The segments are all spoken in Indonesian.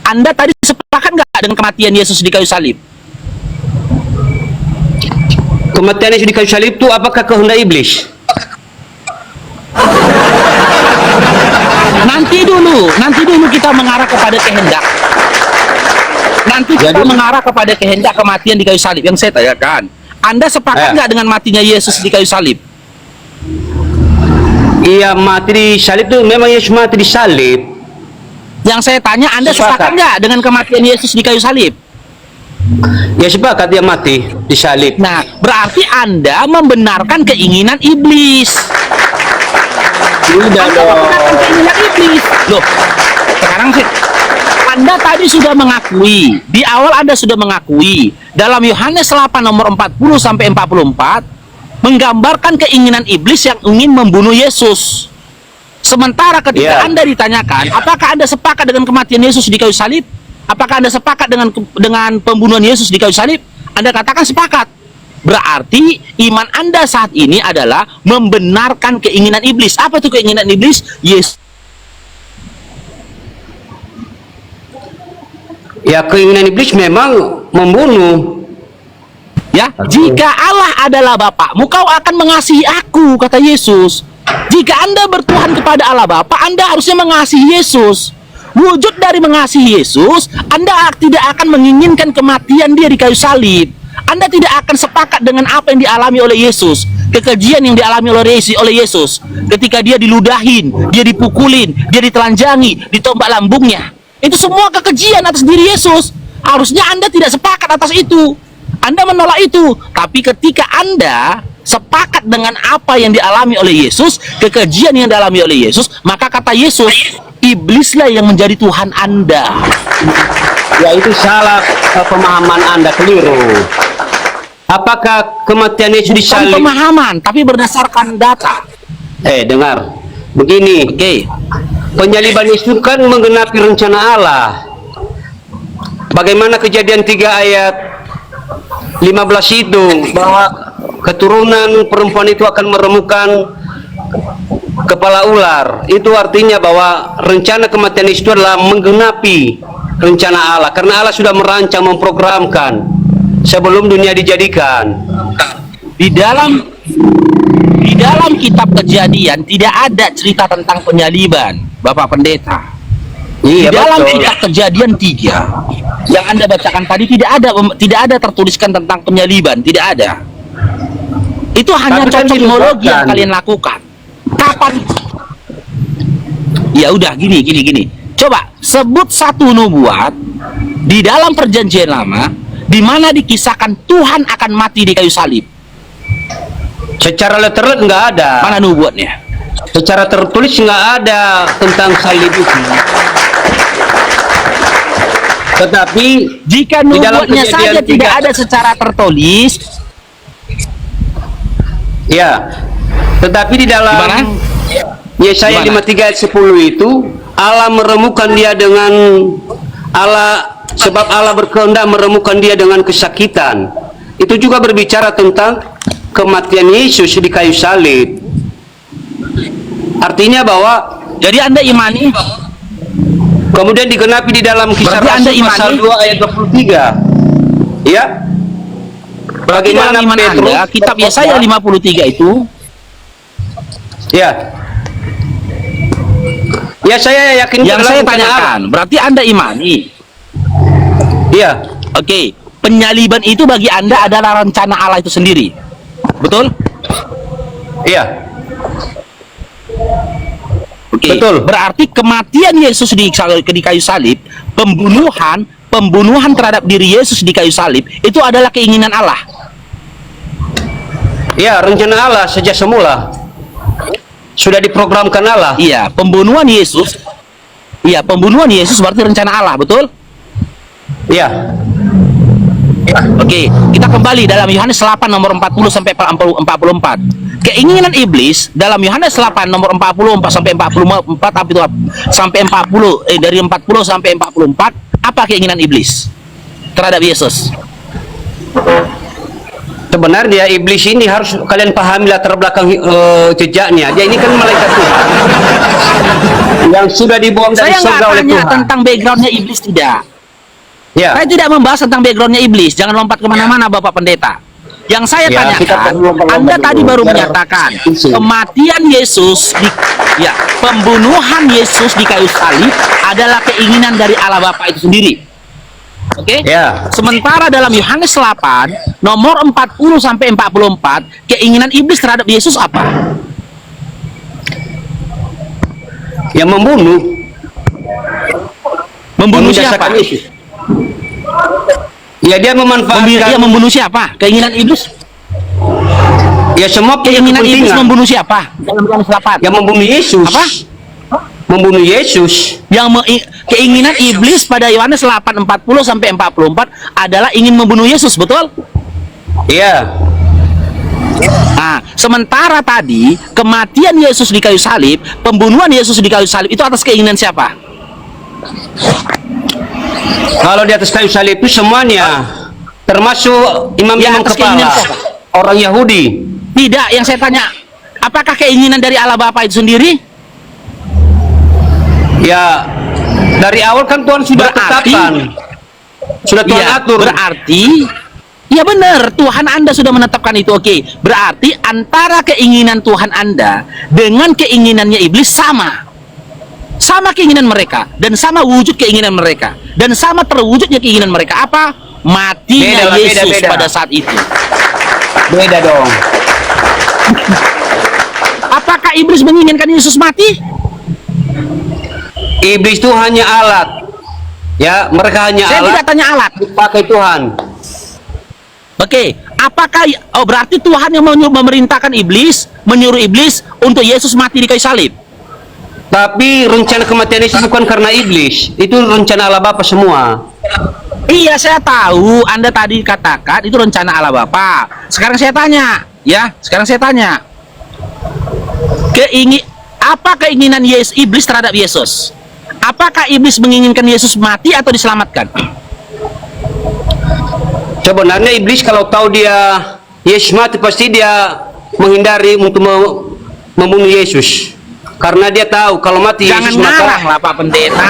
Anda tadi sepakat nggak dengan kematian Yesus di kayu salib? Kematian Yesus di kayu salib itu apakah kehendak iblis? Nanti dulu kita mengarah kepada kehendak. Nanti kita mengarah kepada kehendak kematian di kayu salib. Yang saya tanyakan, Anda sepakat nggak dengan matinya Yesus di kayu salib? Iya, mati di salib itu memang Yesus mati di salib. Yang saya tanya, Anda sepakat nggak dengan kematian Yesus di kayu salib? Ya sepakat dia mati di salib. Nah, berarti Anda membenarkan keinginan iblis. Tidak Anda membenarkan keinginan iblis. Loh, sekarang sih Anda tadi sudah mengakui, di awal Anda sudah mengakui dalam Yohanes 8 nomor 40 sampai 44 menggambarkan keinginan iblis yang ingin membunuh Yesus. Sementara ketika Anda ditanyakan, apakah Anda sepakat dengan kematian Yesus di kayu salib? Apakah Anda sepakat dengan pembunuhan Yesus di kayu salib? Anda katakan sepakat. Berarti iman Anda saat ini adalah membenarkan keinginan iblis. Apa itu keinginan iblis? Yes. Ya, keinginan iblis memang membunuh. Ya, jika Allah adalah Bapakmu, kau akan mengasihi aku, kata Yesus. Jika Anda bertuhan kepada Allah Bapa, Anda harusnya mengasihi Yesus. Wujud dari mengasihi Yesus, Anda tidak akan menginginkan kematian dia di kayu salib. Anda tidak akan sepakat dengan apa yang dialami oleh Yesus, kekejian yang dialami oleh Yesus. Ketika dia diludahin, dia dipukulin, dia ditelanjangi, ditombak lambungnya. Itu semua kekejian atas diri Yesus. Harusnya Anda tidak sepakat atas itu. Anda menolak itu. Tapi ketika Anda sepakat dengan apa yang dialami oleh Yesus, kekejian yang dialami oleh Yesus, maka kata Yesus, iblislah yang menjadi Tuhan Anda. Ya, itu salah pemahaman Anda, keliru. Apakah kematian Yesus di salib? Bukan pemahaman, tapi berdasarkan data. Dengar. Begini. Oke. Penyaliban Yesus kan menggenapi rencana Allah. Bagaimana Kejadian 3 ayat 15 itu, bahwa keturunan perempuan itu akan meremukkan kepala ular. Itu artinya bahwa rencana kematian Yesus itu adalah menggenapi rencana Allah, karena Allah sudah merancang, memprogramkan sebelum dunia dijadikan. Di dalam kitab Kejadian tidak ada cerita tentang penyaliban, Bapak Pendeta. Iya, di dalam betul. kitab Kejadian 3 yang Anda bacakan tadi tidak ada tertuliskan tentang penyaliban, tidak ada. Itu hanya cocokologi yang kalian lakukan. Kapan? Ya udah, gini. Coba sebut satu nubuat di dalam Perjanjian Lama di mana dikisahkan Tuhan akan mati di kayu salib. Secara letterlet nggak ada. Mana nubuatnya? Secara tertulis nggak ada tentang salib itu. Tetapi jika nubuatnya saja tidak ada secara tertulis, ya. Tetapi di dalam Yesaya 53 ayat 10 itu, Allah meremukkan dia dengan sebab Allah berkehendak meremukkan dia dengan kesakitan. Itu juga berbicara tentang kematian Yesus di kayu salib. Artinya bahwa jadi Anda imani, kemudian digenapi di dalam Kisah Rasul pasal 2 ayat 23. Ya. Bagaimana iman Petrus Anda, kitab Yesaya 53 itu? Ya. Ya, saya yakin yang saya tanyakan, berarti Anda imani. Iya. Oke, penyaliban itu bagi Anda adalah rencana Allah itu sendiri. Betul? Iya. Oke. Betul. Berarti kematian Yesus di kayu salib, pembunuhan terhadap diri Yesus di kayu salib itu adalah keinginan Allah. Ya, rencana Allah sejak semula. Sudah diprogramkan Allah. Iya, pembunuhan Yesus. Iya, pembunuhan Yesus berarti rencana Allah, betul? Iya. Oke, kita kembali dalam Yohanes 8 nomor 40 sampai 44. Keinginan iblis dalam Yohanes 8 nomor 44 sampai 44 apa itu? Sampai 40 dari 40 sampai 44, apa keinginan iblis terhadap Yesus? Sebenarnya iblis ini harus kalian pahami latar belakang jejaknya. Dia ini kan malaikat Tuhan yang sudah dibuang dari Saya nggak surga oleh tanya Tuhan. tentang backgroundnya iblis, tidak. Ya. Saya tidak membahas tentang backgroundnya iblis. Jangan lompat kemana-mana, Bapak Pendeta. Yang saya Ya, kita tanyakan, perlu lompat-lompat Anda dulu. tadi baru Biar menyatakan isi. kematian Yesus, pembunuhan Yesus di kayu salib adalah keinginan dari Allah Bapa itu sendiri. Oke? Ya. Sementara dalam Yohanes 8 nomor 40 sampai 44, keinginan iblis terhadap Yesus apa? Yang membunuh. Membunuh siapa? Membinasakan Yesus. Ya, dia memanfaatkan. Membunuh siapa? Keinginan iblis? Ya, semua punya Keinginan iblis kepentingan. membunuh siapa? Dalam Yohanes 8. Yang membunuh Yesus. Apa? Membunuh Yesus. Keinginan iblis pada Yohanes 8:40 sampai 44 adalah ingin membunuh Yesus, betul? Iya. Nah, sementara tadi kematian Yesus di kayu salib, pembunuhan Yesus di kayu salib itu atas keinginan siapa? Kalau di atas kayu salib itu semuanya, termasuk imam-imam atas keinginan kepala, siapa? orang Yahudi. Tidak, yang saya tanya, apakah keinginan dari Allah Bapa itu sendiri? Ya, dari awal kan Tuhan sudah Berarti- tetapkan, sudah Tuhan Iya, atur. berarti ya benar, Tuhan Anda sudah menetapkan itu, oke. Berarti antara keinginan Tuhan Anda dengan keinginannya iblis sama. Sama keinginan mereka dan sama wujud keinginan mereka dan sama terwujudnya keinginan mereka apa? Matinya Beda, Yesus beda. pada saat itu. Beda dong. Apakah iblis menginginkan Yesus mati? Iblis itu hanya alat. Ya, mereka hanya Saya alat tidak tanya alat. dipakai Tuhan. Oke, apakah berarti Tuhan yang memerintahkan iblis, menyuruh iblis untuk Yesus mati di kayu salib? Tapi rencana kematian Yesus bukan karena iblis, itu rencana Allah Bapa semua. Iya, saya tahu. Anda tadi katakan itu rencana Allah Bapa. Sekarang saya tanya, ya. Sekarang saya tanya. Apa keinginan iblis terhadap Yesus? Apakah iblis menginginkan Yesus mati atau diselamatkan? Sebenarnya iblis kalau tahu dia Yesus mati, pasti dia menghindari untuk membunuh Yesus. Karena dia tahu kalau mati Jangan Yesus ngarang maka lah, Pak Pendeta.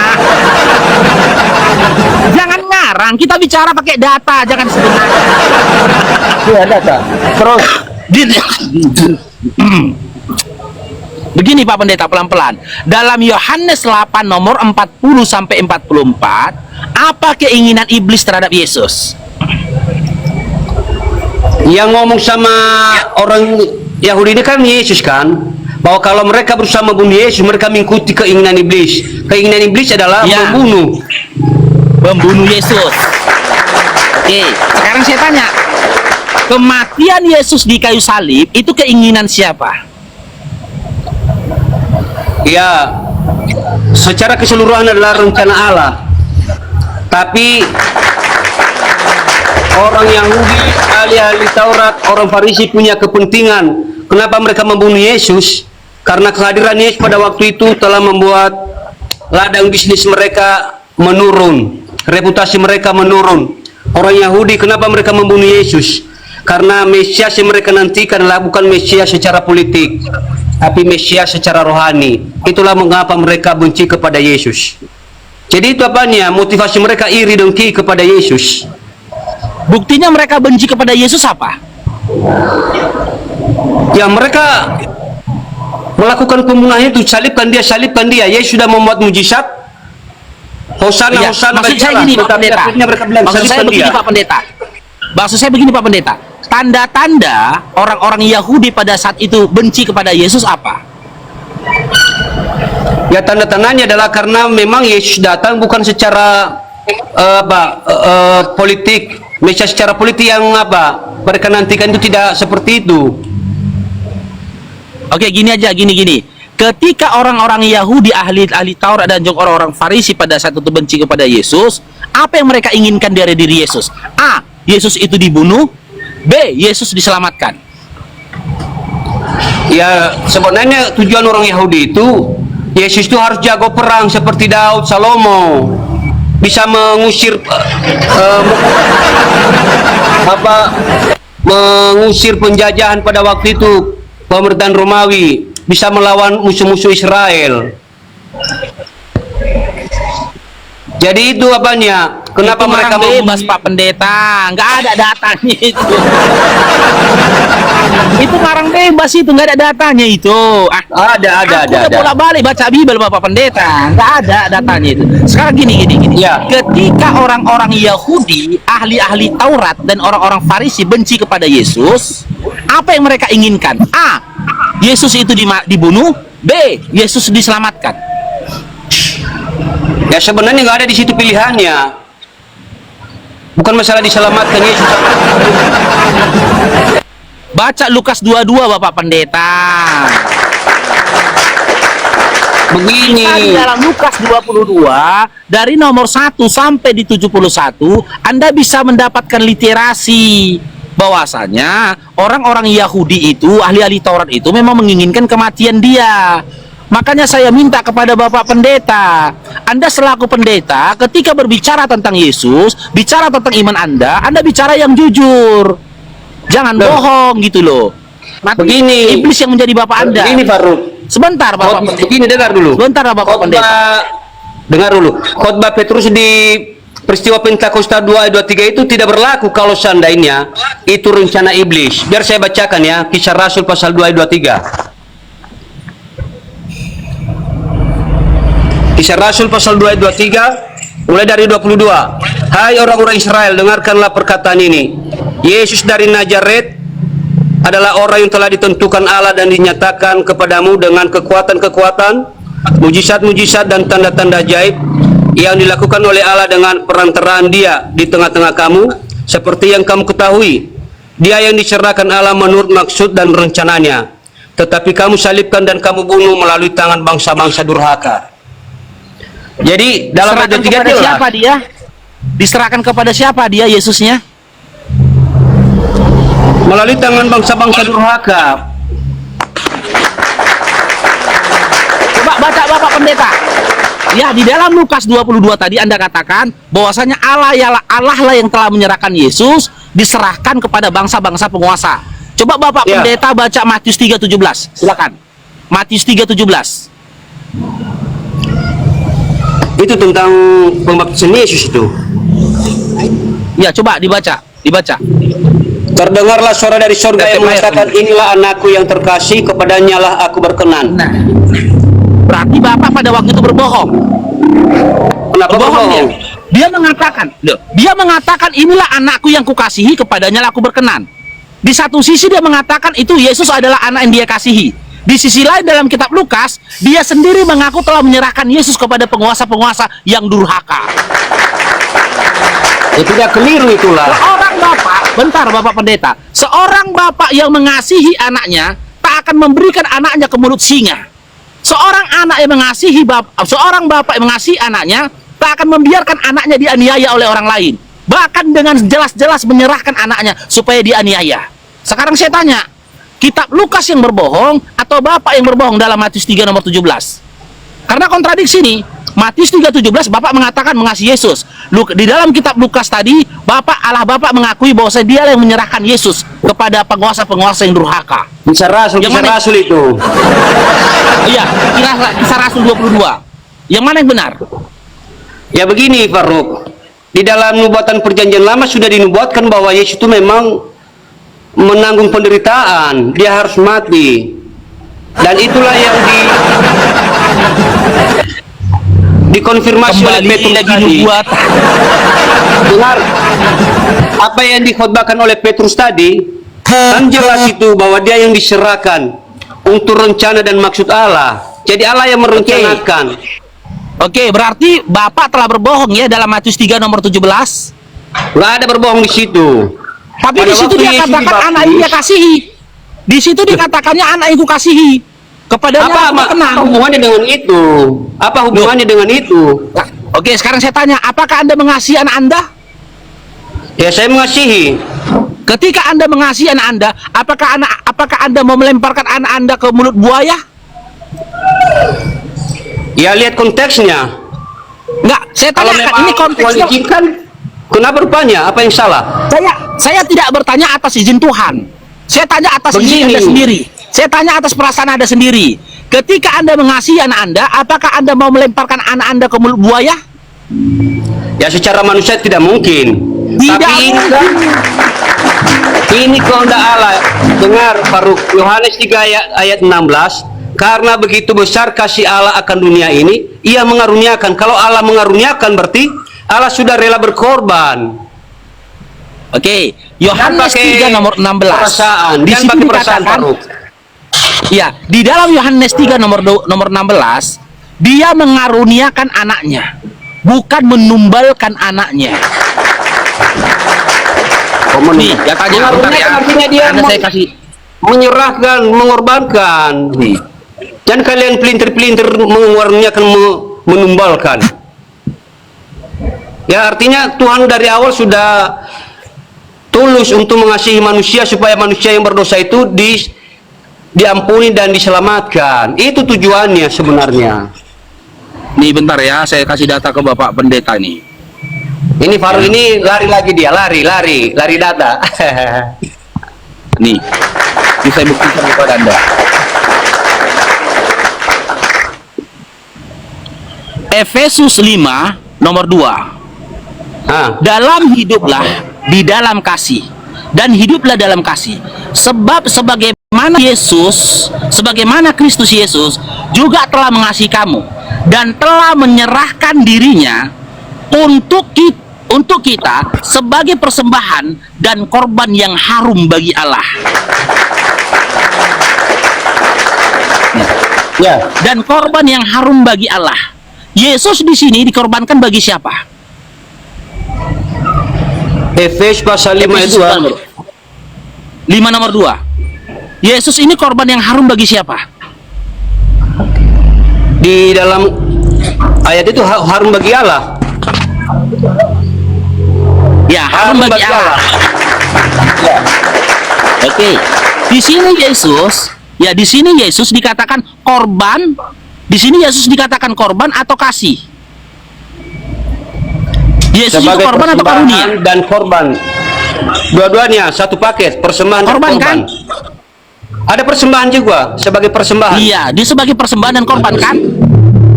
Jangan ngarang. Kita bicara pakai data, jangan sebenarnya. ya data. Terus Begini Pak Pendeta, pelan-pelan. Dalam Yohanes 8 nomor 40 sampai 44, apa keinginan iblis terhadap Yesus? yang ngomong sama orang Yahudi ini kan Yesus kan, bahwa kalau mereka berusaha membunuh Yesus, mereka mengikuti keinginan iblis. Keinginan iblis adalah Ya. Membunuh Yesus. Oke, sekarang saya tanya, kematian Yesus di kayu salib itu keinginan siapa? Ya, secara keseluruhan adalah rencana Allah. Tapi orang Yahudi, ahli-ahli Taurat, orang Farisi punya kepentingan. Kenapa mereka membunuh Yesus? Karena kehadiran Yesus pada waktu itu telah membuat ladang bisnis mereka menurun, reputasi mereka menurun. Orang Yahudi, kenapa mereka membunuh Yesus? Karena Mesias yang mereka nantikan adalah bukan Mesias secara politik, tapi Mesias secara rohani. Itulah mengapa mereka benci kepada Yesus. Jadi itu apanya? Motivasi mereka iri dengki kepada Yesus. Buktinya mereka benci kepada Yesus apa? Ya, mereka melakukan pembunuhan itu, salibkan dia. Yesus sudah membuat mujizat. Hosana, Ya, Hosana, maksud saya gini Pak tetapi Pendeta. akhirnya mereka bilang Maksud saya salibkan begini dia. Pak Pendeta. Maksud saya begini Pak Pendeta. Tanda-tanda orang-orang Yahudi pada saat itu benci kepada Yesus apa? Ya, tanda-tandanya adalah karena memang Yesus datang bukan secara politik, Mesias secara politik yang mereka nantikan itu tidak seperti itu. Oke, gini aja, gini. Ketika orang-orang Yahudi, ahli Taurat dan juga orang-orang Farisi pada saat itu benci kepada Yesus, apa yang mereka inginkan dari diri Yesus? A. Yesus itu dibunuh. B. Yesus diselamatkan. Ya, sebenarnya tujuan orang Yahudi itu Yesus itu harus jago perang seperti Daud, Salomo, bisa mengusir mengusir penjajahan pada waktu itu pemerintahan Romawi, bisa melawan musuh-musuh Israel. Jadi itu apanya? Kenapa Itu mereka orang bebas Pak Pendeta, nggak ada datanya itu. Itu orang bebas itu, nggak ada datanya itu. Ada. Udah bolak-balik baca Bible Bapak Pendeta, nggak ada datanya itu. Sekarang gini. Ya. Ketika orang-orang Yahudi, ahli-ahli Taurat dan orang-orang Farisi benci kepada Yesus, apa yang mereka inginkan? A. Yesus itu dibunuh. B. Yesus diselamatkan. Ya sebenarnya nggak ada di situ pilihannya. Bukan masalah diselamatkan Yesus. Baca Lukas 22 Bapak Pendeta. Begini. Kita di dalam Lukas 22 dari nomor 1 sampai di 71 Anda bisa mendapatkan literasi bahwasanya orang-orang Yahudi itu, ahli-ahli Taurat itu memang menginginkan kematian dia. Makanya saya minta kepada Bapak Pendeta, Anda selaku pendeta ketika berbicara tentang Yesus, bicara tentang iman Anda bicara yang jujur. Jangan bohong gitu loh. Begini. Iblis yang menjadi Bapak Anda. Begini Faruk. Sebentar Bapak Pendeta. Begini, dengar dulu. Sebentar Bapak Pendeta. Dengar dulu. Khotbah Petrus di peristiwa Pentakosta 2 ayat 23 itu tidak berlaku kalau seandainya itu rencana iblis. Biar saya bacakan ya, Kisah Rasul pasal 2 ayat 23. Kisah Rasul pasal 2 ayat 23 mulai dari 22. Hai orang-orang Israel, dengarkanlah perkataan ini. Yesus dari Nazaret adalah orang yang telah ditentukan Allah dan dinyatakan kepadamu dengan kekuatan-kekuatan, mujizat-mujizat dan tanda-tanda ajaib yang dilakukan oleh Allah dengan perantaraan Dia di tengah-tengah kamu, seperti yang kamu ketahui. Dia yang diserahkan Allah menurut maksud dan rencananya, tetapi kamu salibkan dan kamu bunuh melalui tangan bangsa-bangsa durhaka. Jadi dalam ayat 3 kepada siapa dia? Diserahkan kepada siapa dia Yesusnya? Melalui tangan bangsa-bangsa durhaka. Coba baca Bapak Pendeta. Ya, di dalam Lukas 22 tadi Anda katakan bahwasanya Allah lah yang telah menyerahkan Yesus, diserahkan kepada bangsa-bangsa penguasa. Coba Bapak Pendeta baca Matius 3:17. Silakan. Matius 3:17. Itu tentang pembaptisan Yesus itu. Ya, coba dibaca. Terdengarlah suara dari surga yang mengatakan, inilah anakku yang terkasih, kepadanya lah aku berkenan. Nah, berarti Bapak pada waktu itu berbohong. Kenapa berbohong? Dia mengatakan inilah anakku yang kukasihi, kepadanya lah aku berkenan. Di satu sisi dia mengatakan itu Yesus adalah anak yang dia kasihi. Di sisi lain dalam kitab Lukas, dia sendiri mengaku telah menyerahkan Yesus kepada penguasa-penguasa yang durhaka. Ya, tidak keliru itulah. Seorang bapak, bentar Bapak Pendeta, seorang bapak yang mengasihi anaknya tak akan memberikan anaknya ke mulut singa. Seorang bapak yang mengasihi anaknya tak akan membiarkan anaknya dianiaya oleh orang lain. Bahkan dengan jelas-jelas menyerahkan anaknya supaya dianiaya. Sekarang saya tanya, kitab Lukas yang berbohong atau bapak yang berbohong dalam Matius 3 nomor 17? Karena kontradiksi nih. Matius 3:17 Bapak mengatakan mengasihi Yesus. Di dalam kitab Lukas tadi Allah Bapak mengakui bahwa dia yang menyerahkan Yesus kepada penguasa-penguasa yang durhaka. Kisah Rasul itu. Iya, Kisah Rasul 22. Yang mana yang benar? Ya begini Faruk, di dalam nubuatan perjanjian lama sudah dinubuatkan bahwa Yesus itu memang menanggung penderitaan, dia harus mati, dan itulah yang dikonfirmasi oleh Petrus tadi. Benar, apa yang dikhotbahkan oleh Petrus tadi kan jelas itu bahwa dia yang diserahkan untuk rencana dan maksud Allah. Jadi Allah yang merencanakan. Oke, berarti Bapak telah berbohong ya dalam Matius 3 nomor 17. Nggak ada berbohong di situ. Tapi di situ dia katakan anak yang dia kasihi. Di situ dikatakannya anak yang ku kasihi. Kepadanya apa hubungannya dengan itu? Apa hubungannya dengan itu? Nah, oke, sekarang saya tanya, apakah Anda mengasihi anak Anda? Ya, saya mengasihi. Ketika Anda mengasihi anak Anda, apakah Anda mau melemparkan anak Anda ke mulut buaya? Ya, lihat konteksnya. Enggak, saya tanyakan ini konteksnya. Kenapa rupanya? Apa yang salah? Saya tidak bertanya atas izin Tuhan. Saya tanya atas izin Begini. Anda sendiri. Saya tanya atas perasaan Anda sendiri. Ketika Anda mengasihi anak Anda, apakah Anda mau melemparkan anak Anda ke mulut buaya? Ya secara manusia tidak mungkin. Tidak Tapi ini kehendak Allah. Dengar Faruk, Yohanes 3 ayat 16. Karena begitu besar kasih Allah akan dunia ini, Ia mengaruniakan. Kalau Allah mengaruniakan berarti Allah sudah rela berkorban. Oke, Yohanes 3 nomor 16. Perasaan, Di jangan situ pakai perasaan, dikatakan, Faruk. ya, di dalam Yohanes 3 nomor 16, dia mengaruniakan anaknya, bukan menumbalkan anaknya. Nih, ya tanya bentar ya. Artinya dia Anda saya kasih. menyerahkan, mengorbankan. Nih. Dan kalian pelintir-pelintir mengaruniakan, menumbalkan. Ya artinya Tuhan dari awal sudah tulus untuk mengasihi manusia supaya manusia yang berdosa itu diampuni dan diselamatkan. Itu tujuannya sebenarnya. Nih bentar ya, saya kasih data ke Bapak Pendeta nih. Ini Faru ini lari lagi dia, lari data. Nih, ini saya buktikan kepada Anda. Efesus 5 nomor 2. Dalam hiduplah di dalam kasih, dan hiduplah dalam kasih, sebab sebagaimana Kristus Yesus juga telah mengasihi kamu dan telah menyerahkan dirinya untuk kita sebagai persembahan dan korban yang harum bagi Allah. Ya. Dan korban yang harum bagi Allah. Yesus di sini dikorbankan bagi siapa? Efesus pasal 5 itu 5 nomor 2. Yesus ini korban yang harum bagi siapa? di dalam ayat itu harum bagi Allah. Ya, harum bagi Allah. Ya. Oke. Di sini Yesus dikatakan korban. Di sini Yesus dikatakan korban atau kasih? Yesus itu Sebagai korban atau persembahan karunia? dan korban. Dua-duanya satu paket, persembahan Korban, dan korban. kan? Ada persembahan juga sebagai persembahan. Iya, dia sebagai persembahan dan korban kan?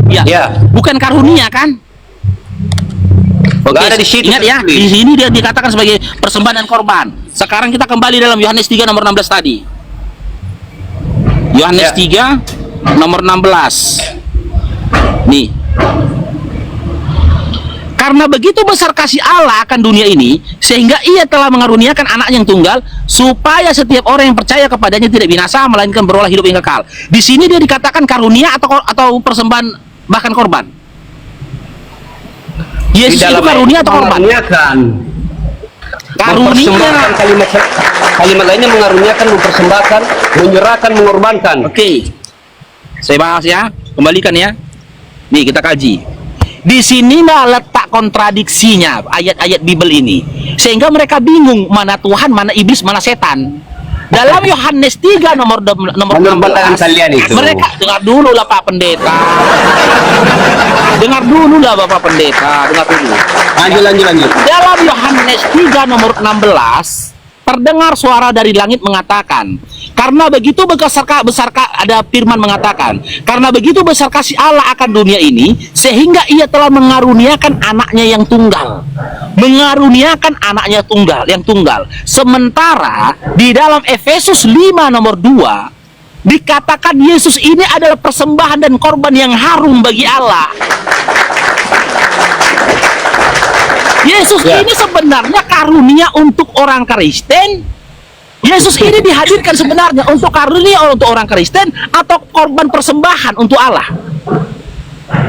Iya. Ya. Bukan karunia kan? Oke, Ada di situ. ingat ya, di sini dia dikatakan sebagai persembahan dan korban. Sekarang kita kembali dalam Yohanes 3 nomor 16 tadi. Yohanes 3 nomor 16. Nih. Karena begitu besar kasih Allah akan dunia ini, sehingga Ia telah mengaruniakan anak yang tunggal, supaya setiap orang yang percaya kepadanya tidak binasa, melainkan beroleh hidup yang kekal. Di sini dia dikatakan karunia atau persembahan bahkan korban. Yesus itu karunia atau korban? Karunia. Kalimat lainnya mengaruniakan, mempersembahkan, menyerahkan, mengorbankan. Oke. Saya bahas ya, kembalikan ya. Nih kita kaji. Di sinilah letak kontradiksinya ayat-ayat Bible ini, sehingga mereka bingung mana Tuhan, mana iblis, mana setan. Dalam Yohanes 3 nomor 16, kalian itu. mereka dengar dulu lah Pak Pendeta. Dengar dulu lah Bapak Pendeta, dengar dulu. Lanjut. Dalam Yohanes 3 nomor 16 terdengar suara dari langit mengatakan, karena begitu besar ada firman mengatakan, karena begitu besar kasih Allah akan dunia ini, sehingga Ia telah mengaruniakan anaknya yang tunggal. Mengaruniakan anaknya yang tunggal. Sementara di dalam Efesus 5 nomor 2 dikatakan Yesus ini adalah persembahan dan korban yang harum bagi Allah. Yesus ini sebenarnya karunia untuk orang Kristen. Yesus ini dihadirkan sebenarnya untuk karunia untuk orang Kristen atau korban persembahan untuk Allah.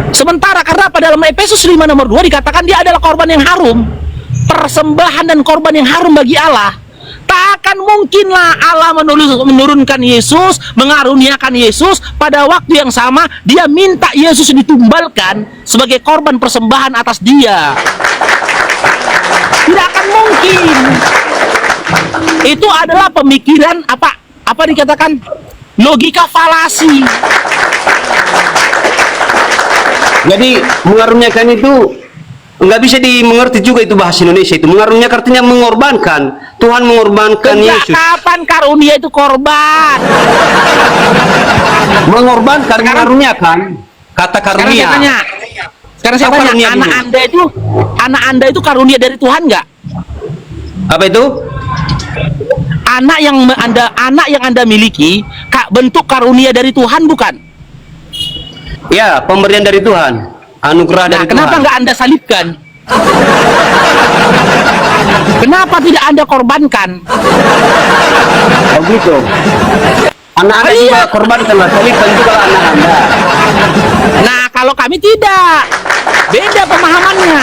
Sementara karena pada dalam Efesus 5 nomor 2 dikatakan dia adalah korban yang harum, persembahan dan korban yang harum bagi Allah. Tak akan mungkinlah Allah menurunkan Yesus, mengaruniakan Yesus pada waktu yang sama dia minta Yesus ditumbalkan sebagai korban persembahan atas dia. Tidak akan mungkin. Itu adalah pemikiran apa dikatakan logika falasi. Jadi mengaruniakan itu nggak bisa dimengerti juga itu bahasa Indonesia itu. Mengaruniakan artinya mengorbankan. Tuhan mengorbankan Sejak Yesus. kapan karunia itu korban? Mengorbankan, Sekarang- mengaruniakan. Kata Sekarang karunia. saya tanya, Apa karunia anak dulu? anda itu karunia dari Tuhan nggak? Apa itu? Anak yang anda miliki, bentuk karunia dari Tuhan bukan? Ya, pemberian dari Tuhan. Anugerah Nah, dari kenapa Tuhan. nggak anda salibkan? Kenapa tidak anda korbankan? Oh gitu. Anak Anda Oh, juga iya. korbankanlah, salibkan juga anak Anda. Nah, kalau kami tidak, beda pemahamannya.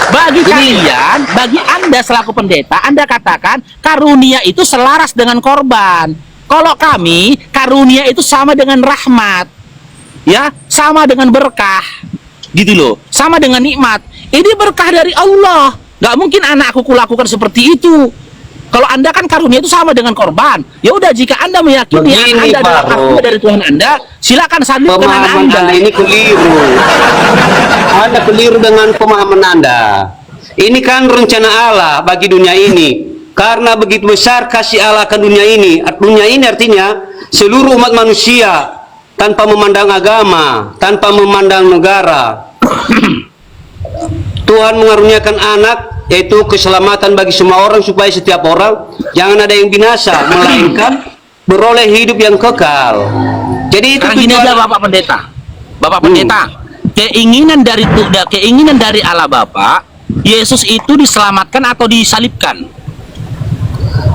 Bagi kalian, bagi anda selaku pendeta, anda katakan karunia itu selaras dengan korban. Kalau kami, karunia itu sama dengan rahmat, ya, sama dengan berkah, gitu loh, sama dengan nikmat. Ini berkah dari Allah. Gak mungkin anakku kulakukan seperti itu. Kalau anda kan karunia itu sama dengan korban. Ya udah, jika anda meyakini Begini, anda adalah Pak karunia dari Tuhan anda, silakan salibkan anak Pemahaman anda. Anda ini keliru. Anda keliru dengan pemahaman Anda. Ini kan rencana Allah bagi dunia ini. Karena begitu besar kasih Allah ke dunia ini. Dunia ini artinya seluruh umat manusia, tanpa memandang agama, tanpa memandang negara. Tuhan mengaruniakan anak, yaitu keselamatan bagi semua orang, supaya setiap orang jangan ada yang binasa, melainkan beroleh hidup yang kekal. Jadi itu Sekarang gini tujuan. aja Bapak Pendeta, keinginan dari Allah Bapa, Yesus itu diselamatkan atau disalibkan?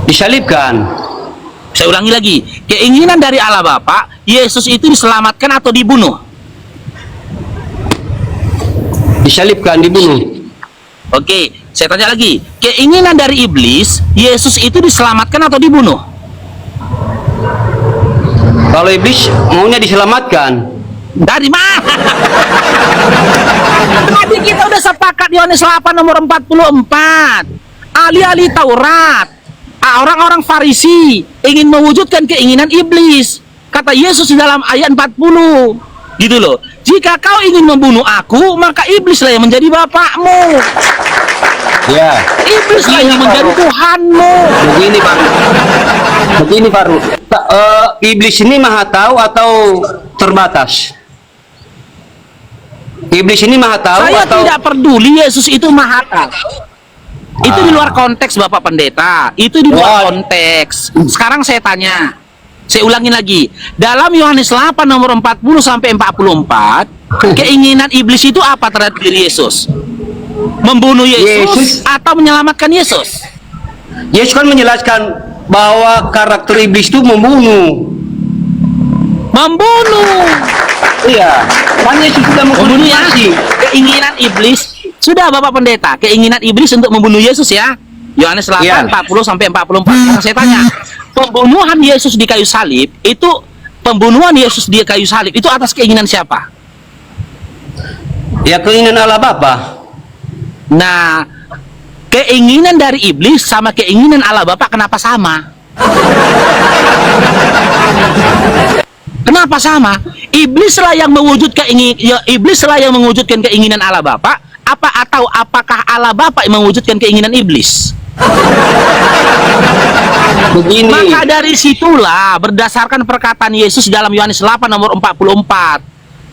Disalibkan. Saya ulangi lagi, keinginan dari Allah Bapa, Yesus itu diselamatkan atau dibunuh? Disalibkan, dibunuh. Oke, saya tanya lagi, keinginan dari iblis, Yesus itu diselamatkan atau dibunuh? Kalau iblis maunya diselamatkan. Dari mana? Tadi kita udah sepakat Yohanes 8 nomor 44. Ahli-ahli Taurat, orang-orang Farisi ingin mewujudkan keinginan iblis. Kata Yesus di dalam ayat 40. Gitu loh. Jika kau ingin membunuh aku, maka iblislah yang menjadi bapakmu. Ya. Iblislah yang menjadi Tuhanmu. Begini Pak. Begini Pak. Iblis ini maha tahu atau terbatas? Iblis ini maha tahu Saya atau tidak peduli Yesus itu maha tahu. Itu di luar konteks Bapak Pendeta. Itu di luar konteks. Sekarang saya tanya. Saya ulangin lagi. Dalam Yohanes 8 nomor 40 sampai 44, keinginan iblis itu apa terhadap diri Yesus? Membunuh Yesus atau menyelamatkan Yesus? Yesus kan menjelaskan bahwa karakter iblis itu membunuh. Membunuh. Iya. Kan Yesus sudah Membunuh ya. mengkonfirmasi. Keinginan iblis. Sudah Bapak Pendeta, keinginan iblis untuk membunuh Yesus ya. Yohanes 8 Iya. 40 sampai 44. Sekarang saya tanya, pembunuhan Yesus di kayu salib itu, pembunuhan Yesus di kayu salib itu atas keinginan siapa? Ya keinginan Allah Bapa. Nah, keinginan dari iblis sama keinginan Allah Bapa kenapa sama? Kenapa sama? Iblislah yang mewujudkan iblislah yang mewujudkan keinginan Allah Bapa, apakah Allah Bapa yang mewujudkan keinginan iblis? Begini. Maka dari situlah berdasarkan perkataan Yesus dalam Yohanes 8 nomor 44.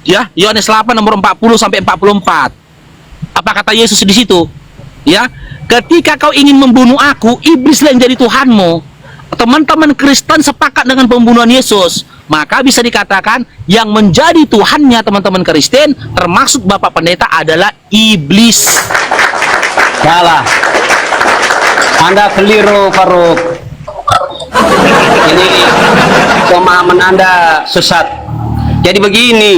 Ya, Yohanes 8 nomor 40 sampai 44. Apa kata Yesus di situ? Ya, ketika kau ingin membunuh aku, iblislah yang jadi Tuhanmu. Teman-teman Kristen sepakat dengan pembunuhan Yesus. Maka bisa dikatakan yang menjadi Tuhannya teman-teman Kristen, termasuk Bapak Pendeta, adalah iblis. Salah. Anda keliru, Faruk. Ini pemahaman Anda sesat. Jadi begini,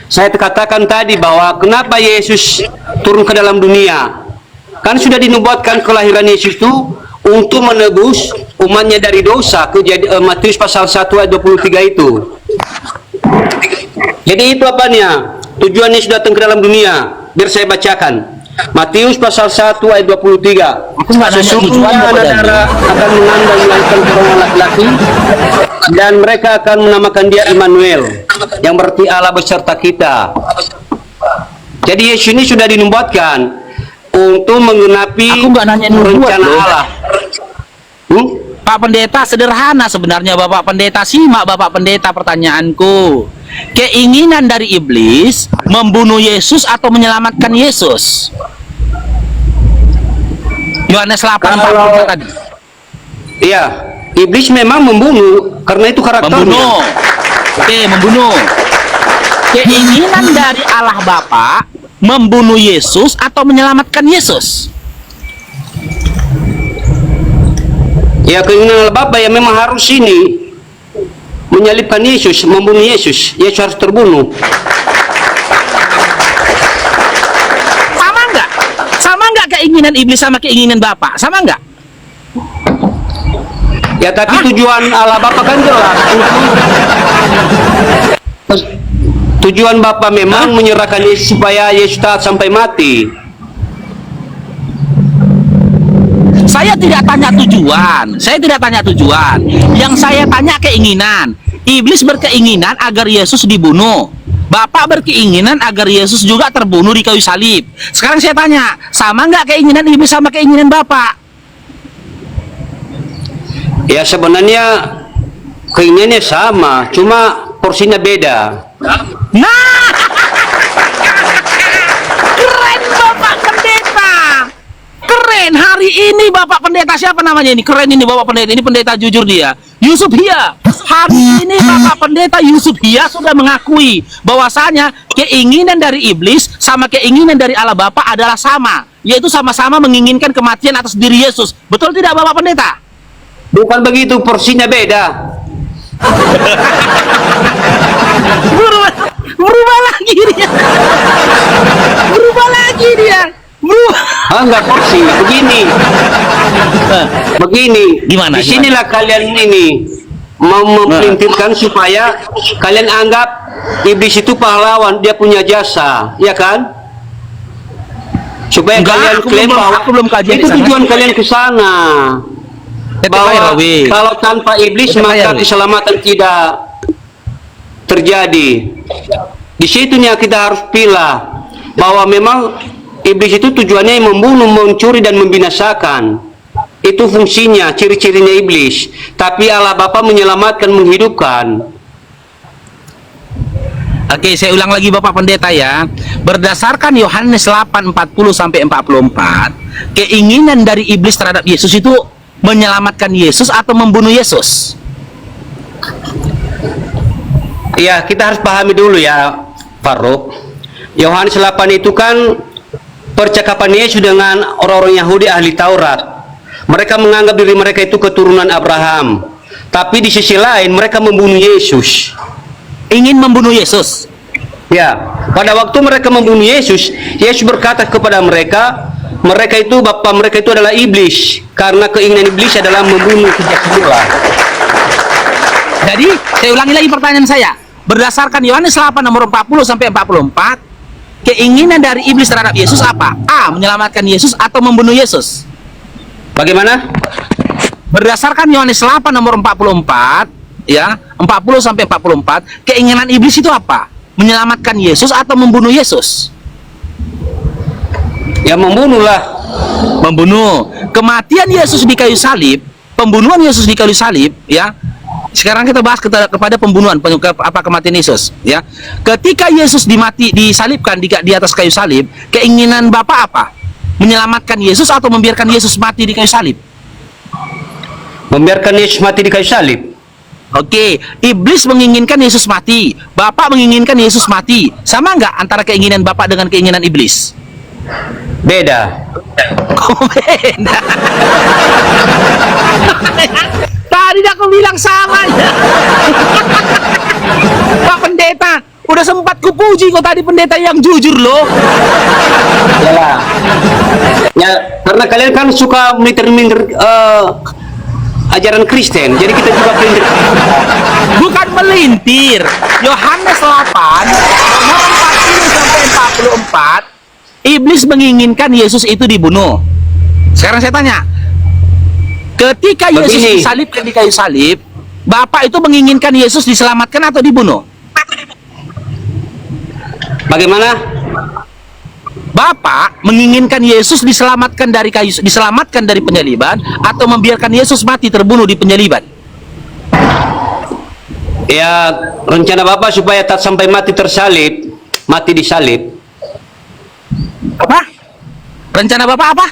saya katakan tadi bahwa kenapa Yesus turun ke dalam dunia? Kan sudah dinubuatkan kelahiran Yesus itu untuk menebus umatnya dari dosa. Matius pasal 1 ayat 23 itu. Jadi itu apanya? Tujuannya sudah datang ke dalam dunia. Biar saya bacakan. Matius pasal 1 ayat 23. Aku nggak nanya Sesungguhnya tujuan, Bapak anak Dani. darah akan mengandung melahirkan seorang laki-laki, dan mereka akan menamakan dia Immanuel, yang berarti Allah beserta kita. Jadi Yesus ini sudah dinubuatkan untuk menggenapi Aku nggak nanya nubuat rencana loh. Allah. Pak Pendeta, sederhana sebenarnya Bapak Pendeta. Simak Bapak Pendeta pertanyaanku. Keinginan dari iblis membunuh Yesus atau menyelamatkan Yesus? Yohanes 8:44 tadi. Iya, iblis memang membunuh karena itu karakternya. Membunuh. Oke, membunuh. Keinginan dari Allah Bapa membunuh Yesus atau menyelamatkan Yesus? Ya, keinginan Bapa yang memang harus ini menyalibkan Yesus, membunuh Yesus. Yesus harus terbunuh. Sama nggak? Sama nggak keinginan iblis sama keinginan Bapa? Sama nggak? Ya, tapi tujuan Allah Bapa kan jelas. Tujuan Bapa memang menyerahkan Yesus supaya Yesus taat sampai mati. Saya tidak tanya tujuan. Saya tidak tanya tujuan. Yang saya tanya keinginan. Iblis berkeinginan agar Yesus dibunuh. Bapak berkeinginan agar Yesus juga terbunuh di kayu salib. Sekarang saya tanya, sama nggak keinginan iblis sama keinginan Bapak? Ya, sebenarnya keinginannya sama, cuma porsinya beda. Nah, keren Bapak Pendeta. Keren hari ini Bapak Pendeta, siapa namanya ini? Keren ini Bapak Pendeta. Ini pendeta jujur dia. Yusuf Hia. Hari ini Bapak Pendeta Yusuf Hia sudah mengakui bahwasanya keinginan dari iblis sama keinginan dari Allah Bapa adalah sama, yaitu sama-sama menginginkan kematian atas diri Yesus. Betul tidak Bapak Pendeta? Bukan begitu, porsinya beda. Berubah lagi dia. Berubah lagi dia. Berubah. Enggak porsi, begini. Gimana? Disinilah kalian ini mau mempelintirkan supaya kalian anggap iblis itu pahlawan, dia punya jasa, ya kan? Supaya Enggak, kalian klaim bahwa aku belum kajian itu ke sana. tujuan kalian ke sana. Bahwa kalau tanpa iblis maka keselamatan tidak terjadi. Di situnya kita harus pilih bahwa memang iblis itu tujuannya membunuh, mencuri dan membinasakan. Itu fungsinya, ciri-cirinya iblis. Tapi Allah Bapa menyelamatkan, menghidupkan. Oke, saya ulang lagi Bapak Pendeta ya. Berdasarkan Yohanes 8:40 sampai 44, keinginan dari iblis terhadap Yesus itu menyelamatkan Yesus atau membunuh Yesus? Ya, kita harus pahami dulu ya, Faruk. Yohanes 8 itu kan percakapan Yesus dengan orang-orang Yahudi ahli Taurat. Mereka menganggap diri mereka itu keturunan Abraham. Tapi di sisi lain mereka membunuh Yesus. Ingin membunuh Yesus. Ya, pada waktu mereka membunuh Yesus, Yesus berkata kepada mereka, mereka itu, bapa mereka itu adalah iblis. Karena keinginan iblis adalah membunuh sejak semula. Jadi, saya ulangi lagi pertanyaan saya. Berdasarkan Yohanes 8 nomor 40 sampai 44, keinginan dari iblis terhadap Yesus apa? A. Menyelamatkan Yesus atau membunuh Yesus? Bagaimana? Berdasarkan Yohanes 8 nomor 44, ya, 40 sampai 44, keinginan iblis itu apa? Menyelamatkan Yesus atau membunuh Yesus? Ya, membunuhlah. Membunuh. Kematian Yesus di kayu salib, pembunuhan Yesus di kayu salib, ya. Sekarang kita bahas kepada pembunuhan, apa kematian Yesus, ya. Ketika Yesus disalibkan di atas kayu salib, keinginan Bapa apa? Menyelamatkan Yesus atau membiarkan Yesus mati di kayu salib? Membiarkan Yesus mati di kayu salib. Oke, iblis menginginkan Yesus mati, Bapak menginginkan Yesus mati. Sama nggak antara keinginan Bapak dengan keinginan iblis? Beda. Kok beda? Tadi aku bilang sama ya. Pak Pendeta, udah sempat kupuji kok tadi pendeta yang jujur loh. Yalah. Ya, karena kalian kan suka minter-minter ajaran Kristen, jadi kita juga melintir. Bukan melintir. Yohanes 8 nomor 40 sampai 44, iblis menginginkan Yesus itu dibunuh. Sekarang saya tanya, ketika Yesus Begini. disalibkan di kayu salib, Bapak itu menginginkan Yesus diselamatkan atau dibunuh? Bagaimana? Bapak menginginkan Yesus diselamatkan dari penyaliban atau membiarkan Yesus mati terbunuh di penyaliban? Ya, rencana Bapak supaya tak sampai mati disalib. Apa? Rencana Bapak apa?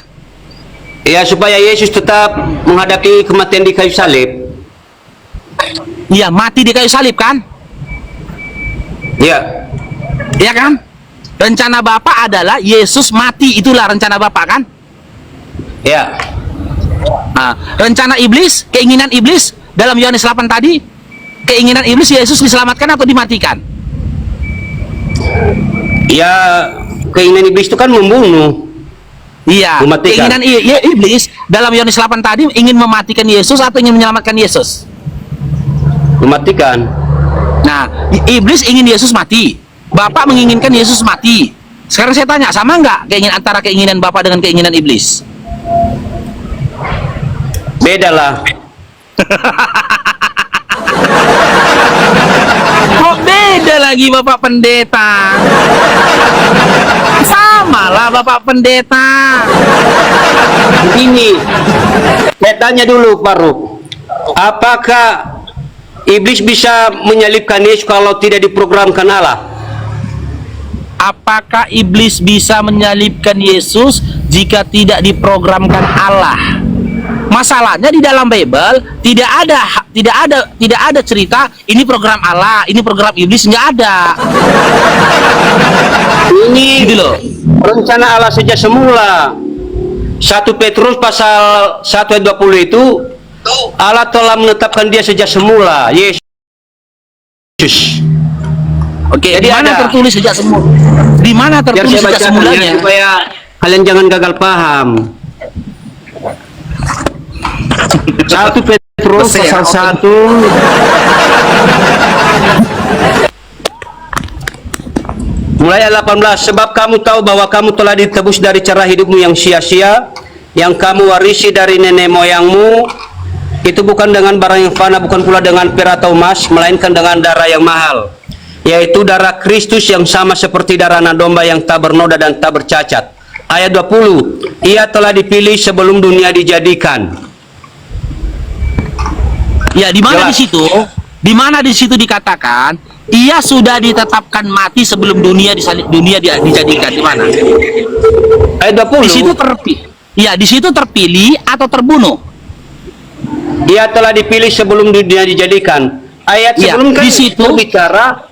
Ya, supaya Yesus tetap menghadapi kematian di kayu salib. Iya, mati di kayu salib kan? Ya, Iya kan? Rencana Bapak adalah Yesus mati, itulah rencana Bapak kan? ya. Nah, rencana iblis, keinginan iblis dalam Yohanes 8 tadi, keinginan iblis Yesus diselamatkan atau dimatikan? Ya, keinginan iblis itu kan membunuh. Iya, Mematikan. keinginan iblis dalam Yohanes 8 tadi ingin mematikan Yesus atau ingin menyelamatkan Yesus? Mematikan. Nah, iblis ingin Yesus mati. Bapak menginginkan Yesus mati. Sekarang saya tanya, sama nggak antara keinginan Bapak dengan keinginan iblis? Beda lah. Kok beda lagi Bapak Pendeta? Sama lah Bapak Pendeta. Ini, saya tanya dulu Pak Ruk. Apakah iblis bisa menyalibkan Yesus kalau tidak diprogramkan Allah? Apakah iblis bisa menyalibkan Yesus jika tidak diprogramkan Allah? Masalahnya di dalam Bible tidak ada cerita ini program Allah, ini program iblis, nggak ada. Ini Gitu loh. rencana Allah sejak semula. 1 Petrus pasal 1 ayat 20 itu Allah telah menetapkan dia sejak semula, Yesus. Oke, Jadi di mana ada. tertulis sejak semula? Di mana Biar tertulis saya sejak bacakan semulanya? ya, supaya kalian jangan gagal paham. 1 Petrus pasal 1 mulai ayat 18. Sebab kamu tahu bahwa kamu telah ditebus dari cara hidupmu yang sia-sia, yang kamu warisi dari nenek moyangmu, itu bukan dengan barang yang fana, bukan pula dengan perak atau emas, melainkan dengan darah yang mahal, yaitu darah Kristus yang sama seperti darah anak domba yang tak bernoda dan tak bercacat. Ayat 20, ia telah dipilih sebelum dunia dijadikan. Ya, di mana Jelas. di situ? Di mana di situ dikatakan ia sudah ditetapkan mati sebelum dijadikan? Di mana? Ayat 20, Di situ di situ terpilih atau terbunuh? ia telah dipilih sebelum dunia dijadikan. Ayat Ya, sebelum kan di situ berbicara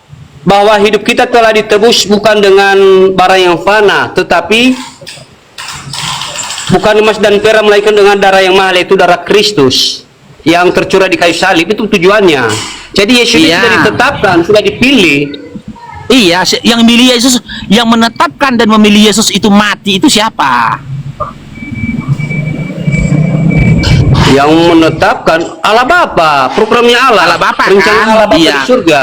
bahwa hidup kita telah ditebus bukan dengan barang yang fana, tetapi bukan emas dan perak, melainkan dengan darah yang mahal, yaitu darah Kristus yang tercurah di kayu salib. Itu tujuannya. Jadi Yesus Iya. sudah ditetapkan, sudah dipilih. Iya, yang milih Yesus, yang menetapkan dan memilih Yesus itu mati itu siapa? Yang menetapkan Allah Bapa, programnya Allah, Allah Bapa, rencana kan? Allah Bapa Iya. di surga.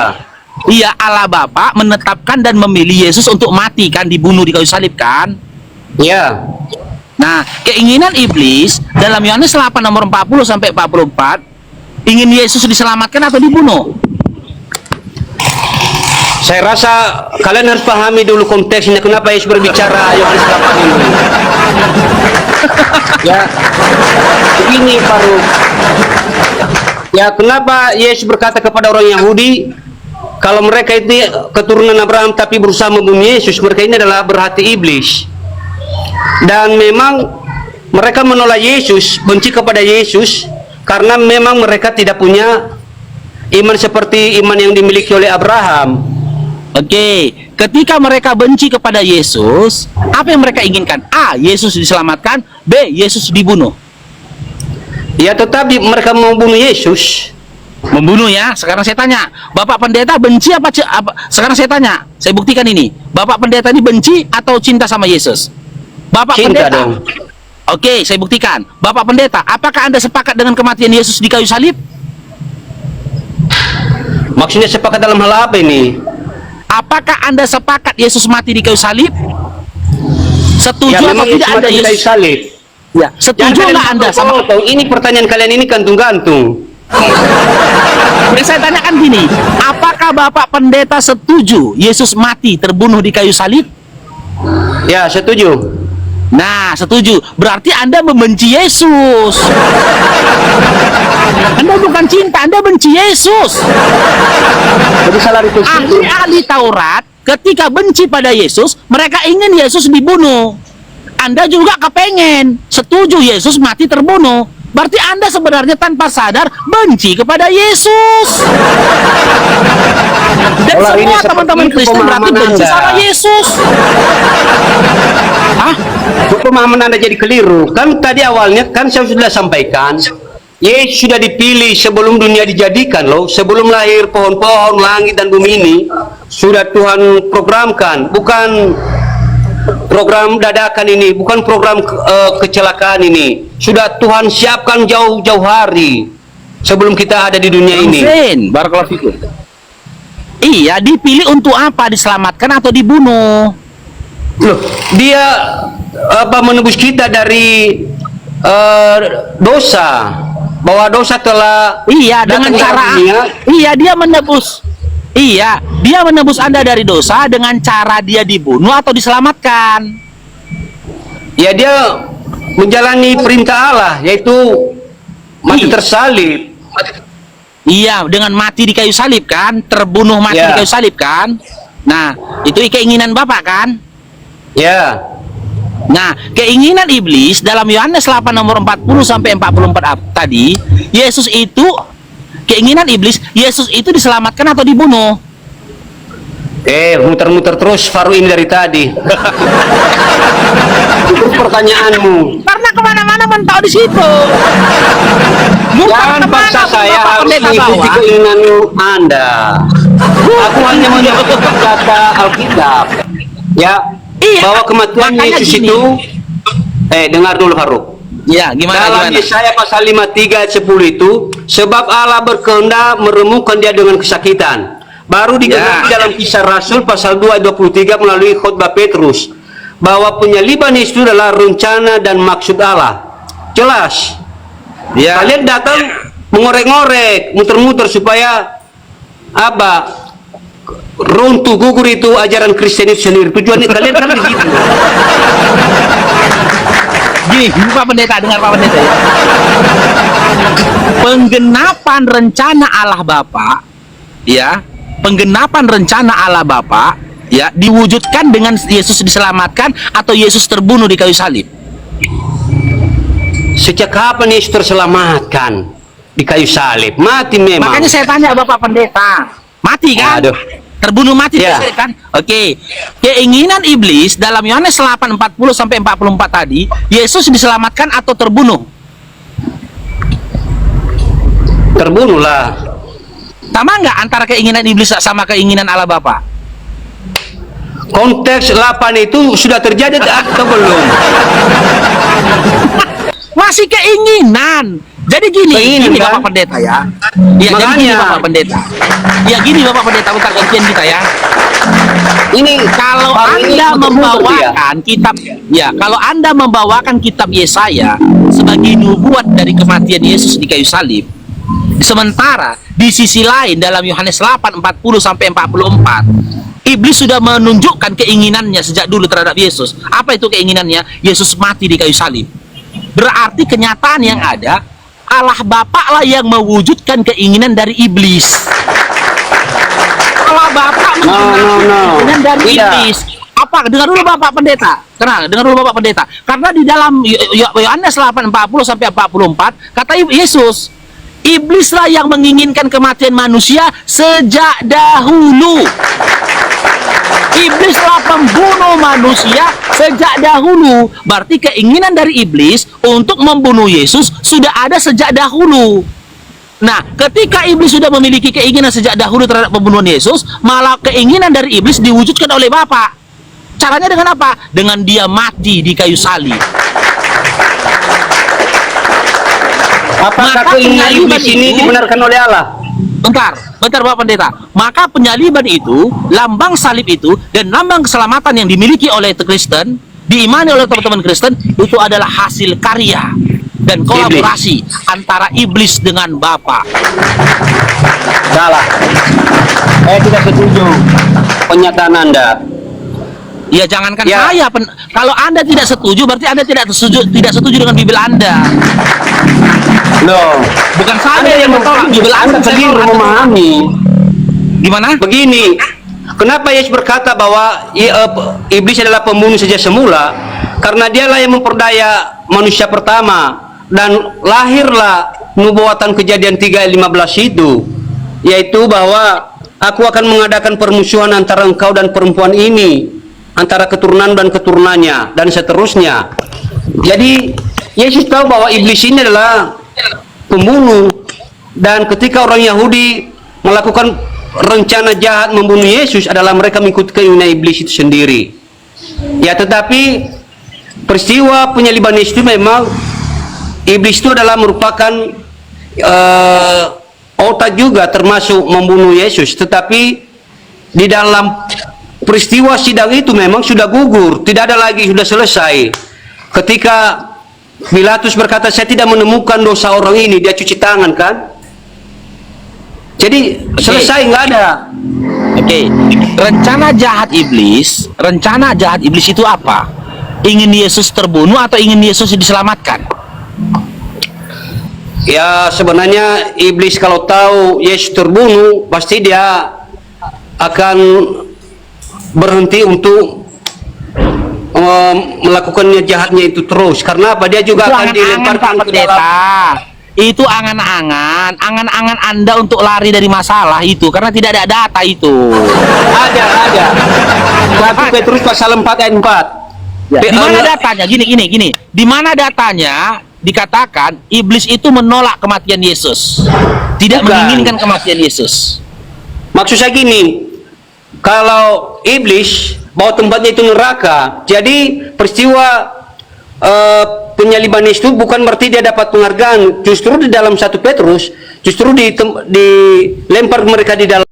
Iya, Allah Bapa menetapkan dan memilih Yesus untuk mati kan, dibunuh di kayu salib kan? Ya, Nah, keinginan iblis dalam Yohanes 8 nomor 40 sampai 44 ingin Yesus diselamatkan atau dibunuh? saya rasa kalian harus pahami dulu konteksnya, kenapa Yesus berbicara Yohanes 8 ini. Ya, begini Pak Ruk. Ya, kenapa Yesus berkata kepada orang Yahudi, kalau mereka itu keturunan Abraham tapi berusaha membunuh Yesus, mereka ini adalah berhati iblis. Dan memang mereka menolak Yesus, benci kepada Yesus, karena memang mereka tidak punya iman seperti iman yang dimiliki oleh Abraham. Oke, ketika mereka benci kepada Yesus, apa yang mereka inginkan? A. Yesus diselamatkan, B. Yesus dibunuh. Ya, tetapi mereka mau bunuh Yesus. Membunuh ya. Sekarang saya tanya, Bapak Pendeta benci apa? Sekarang saya tanya, saya buktikan ini. Bapak Pendeta ini benci atau cinta sama Yesus? Bapak Cinta Pendeta. dong. Oke, saya buktikan. Bapak Pendeta, apakah Anda sepakat dengan kematian Yesus di kayu salib? Maksudnya sepakat dalam hal apa ini? Apakah Anda sepakat Yesus mati di kayu salib? Setuju Ya, atau memang tidak Yesus Anda mati di kayu Yesus? salib. Ya, setuju nggak Anda sama? Ini pertanyaan kalian ini gantung-gantung. Yang saya tanyakan gini, apakah Bapak Pendeta setuju Yesus mati terbunuh di kayu salib? Ya, setuju. Nah, setuju. Berarti Anda membenci Yesus. Anda bukan cinta, Anda benci Yesus. Jadi salah itu. Ahli-ahli Taurat ketika benci pada Yesus, mereka ingin Yesus dibunuh. Anda juga kepengen, setuju Yesus mati terbunuh. Berarti Anda sebenarnya tanpa sadar benci kepada Yesus. Dan Kalau ini semua seperti teman-teman itu Kristen berarti pemahaman benci Anda. sama Yesus. Hah? Pemahaman Anda jadi keliru. Kan tadi awalnya kan saya sudah sampaikan, Yesus sudah dipilih sebelum dunia dijadikan loh, sebelum lahir pohon-pohon, langit dan bumi ini sudah Tuhan programkan, bukan program dadakan ini, bukan program kecelakaan ini. Sudah Tuhan siapkan jauh-jauh hari sebelum kita ada di dunia ini. Barakallahu fikum. Iya, dipilih untuk apa? Diselamatkan atau dibunuh? Loh, dia menebus kita dari dosa, bahwa dosa telah Iya, dengan datang ke cara dunia. iya dia menebus. Iya, dia menebus Anda dari dosa dengan cara dia dibunuh atau diselamatkan. Ya, dia menjalani perintah Allah, yaitu mati Iya. tersalib. Iya, dengan mati di kayu salib kan, terbunuh mati Ya. di kayu salib kan. Nah, itu keinginan Bapak kan? Ya, Nah, keinginan iblis dalam Yohanes 8 nomor 40 sampai 44 tadi, Yesus itu keinginan iblis, Yesus itu diselamatkan atau dibunuh? muter-muter terus Faru ini dari tadi. Itu pertanyaanmu. Karena kemana-mana mentok di situ. Jangan paksa saya harus mengikuti keinginan Anda. Aku hanya menyebut kata Alkitab. Ya, Iya, bahwa kematian makanya Yesus gini. itu dengar dulu Faruk. Ya, gimana? Dalam Yesaya pasal 53 ayat 10 itu, sebab Allah berkehendak meremukkan dia dengan kesakitan. Baru digenapi dalam Kisah Rasul pasal 2 ayat 23 melalui khotbah Petrus, bahwa penyaliban Yesus adalah rencana dan maksud Allah. Jelas. Ya. Kalian datang mengorek-ngorek, muter-muter supaya apa? Runtuh gugur itu ajaran Kristen itu sendiri. Tujuan kalian kan di situ. Gini, Pak Pendeta, dengar Pak Pendeta ya. Penggenapan rencana Allah Bapa, ya, penggenapan rencana Allah Bapa, ya, diwujudkan dengan Yesus diselamatkan atau Yesus terbunuh di kayu salib. Sejak kapan Yesus terselamatkan di kayu salib? Mati memang. Makanya saya tanya Bapak Pendeta, mati kan? Aduh. Terbunuh mati Ya. kan? Oke. Keinginan iblis dalam Yohanes 8 40 sampai 44 tadi, Yesus diselamatkan atau terbunuh? Terbunuhlah. Sama nggak antara keinginan iblis sama keinginan Allah Bapa? Konteks 8 itu sudah terjadi atau belum? Masih keinginan. Jadi gini Keinginan, kan? Bapak Pendeta ya. Ya, jadi gini Makanya. Bapak Pendeta. Ya gini Bapak Pendeta, bentar gantian kita ya. Ini Kalau Bang, ini Anda muter-muter membawakan kitab, ya, kalau Anda membawakan kitab Yesaya sebagai nubuat dari kematian Yesus di kayu salib, sementara di sisi lain dalam Yohanes 8 40 sampai 44, iblis sudah menunjukkan keinginannya sejak dulu terhadap Yesus. Apa itu keinginannya? Yesus mati di kayu salib. Berarti kenyataan yang ada, Allah Bapa lah yang mewujudkan keinginan dari iblis. Allah Bapa menggenapi keinginan dari Tidak. iblis. Apa? Dengar dulu Bapak Pendeta. Dengar dulu Bapak Pendeta. Karena di dalam Yohanes 8 40 sampai 44 kata Yesus, iblislah yang menginginkan kematian manusia sejak dahulu. Iblislah pembunuh manusia sejak dahulu. Berarti keinginan dari iblis untuk membunuh Yesus sudah ada sejak dahulu. Nah, ketika iblis sudah memiliki keinginan sejak dahulu terhadap pembunuhan Yesus, malah keinginan dari iblis diwujudkan oleh Bapa. Caranya dengan apa? Dengan dia mati di kayu salib. Apakah Maka keinginan iblis penyaliban ini itu- dibenarkan oleh Allah? Bentar Bapak Pendeta. Maka penyaliban itu, lambang salib itu, dan lambang keselamatan yang dimiliki oleh Kristen, diimani oleh teman-teman Kristen, itu adalah hasil karya dan kolaborasi antara iblis dengan Bapa. Salah. Saya tidak setuju pernyataan Anda. Ya jangankan Ya. saya, kalau Anda tidak setuju berarti Anda tidak setuju dengan Bible Anda. Loh, Bukan saya Anda yang menolak Bible Anda, Anda saya keliru menolak. memahami. Gimana? Begini, kenapa Yesus berkata bahwa iblis adalah pembunuh sejak semula? Karena dialah yang memperdaya manusia pertama, dan lahirlah nubuatan Kejadian 3 ayat 15 itu, yaitu bahwa aku akan mengadakan permusuhan antara engkau dan perempuan ini, antara keturunan dan keturunannya, dan seterusnya. Jadi Yesus tahu bahwa iblis ini adalah pembunuh, dan ketika orang Yahudi melakukan rencana jahat membunuh Yesus adalah mereka mengikuti keinginan iblis itu sendiri. Ya, tetapi peristiwa penyaliban Yesus itu memang iblis itu adalah merupakan otak juga termasuk membunuh Yesus, tetapi di dalam peristiwa sidang itu memang sudah gugur, tidak ada lagi, sudah selesai. Ketika Pilatus berkata, saya tidak menemukan dosa orang ini, dia cuci tangan kan? Jadi selesai, nggak ada. Oke. Rencana jahat iblis itu apa? Ingin Yesus terbunuh atau ingin Yesus diselamatkan? Ya, sebenarnya iblis kalau tahu Yesus terbunuh, pasti dia akan berhenti untuk melakukannya jahatnya itu terus. Karena apa? Dia juga Itu akan dilemparkan Pak ke dalam. Pendeta. Itu angan-angan Anda untuk lari dari masalah itu, karena tidak ada data itu. Ada. 1 Petrus pasal 4 ayat 4. Di mana datanya? Gini. Di mana datanya dikatakan iblis itu menolak kematian Yesus, tidak Bukan. menginginkan kematian Yesus? Maksud saya gini, kalau iblis bahwa tempatnya itu neraka, jadi peristiwa penyaliban itu bukan berarti dia dapat penghargaan. Justru di dalam 1 Petrus, justru dilempar mereka di dalam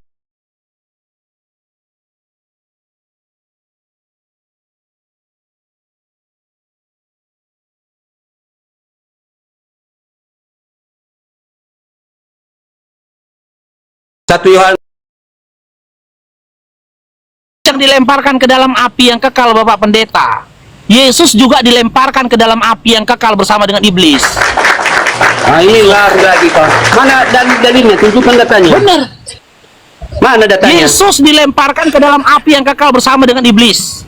Satu Yohanes. Yang dilemparkan ke dalam api yang kekal, Bapak Pendeta. Yesus juga dilemparkan ke dalam api yang kekal bersama dengan iblis. Nah, ini lagi Pak. Mana dalilnya? Tunjukkan datanya. Benar. Mana datanya? Yesus dilemparkan ke dalam api yang kekal bersama dengan iblis.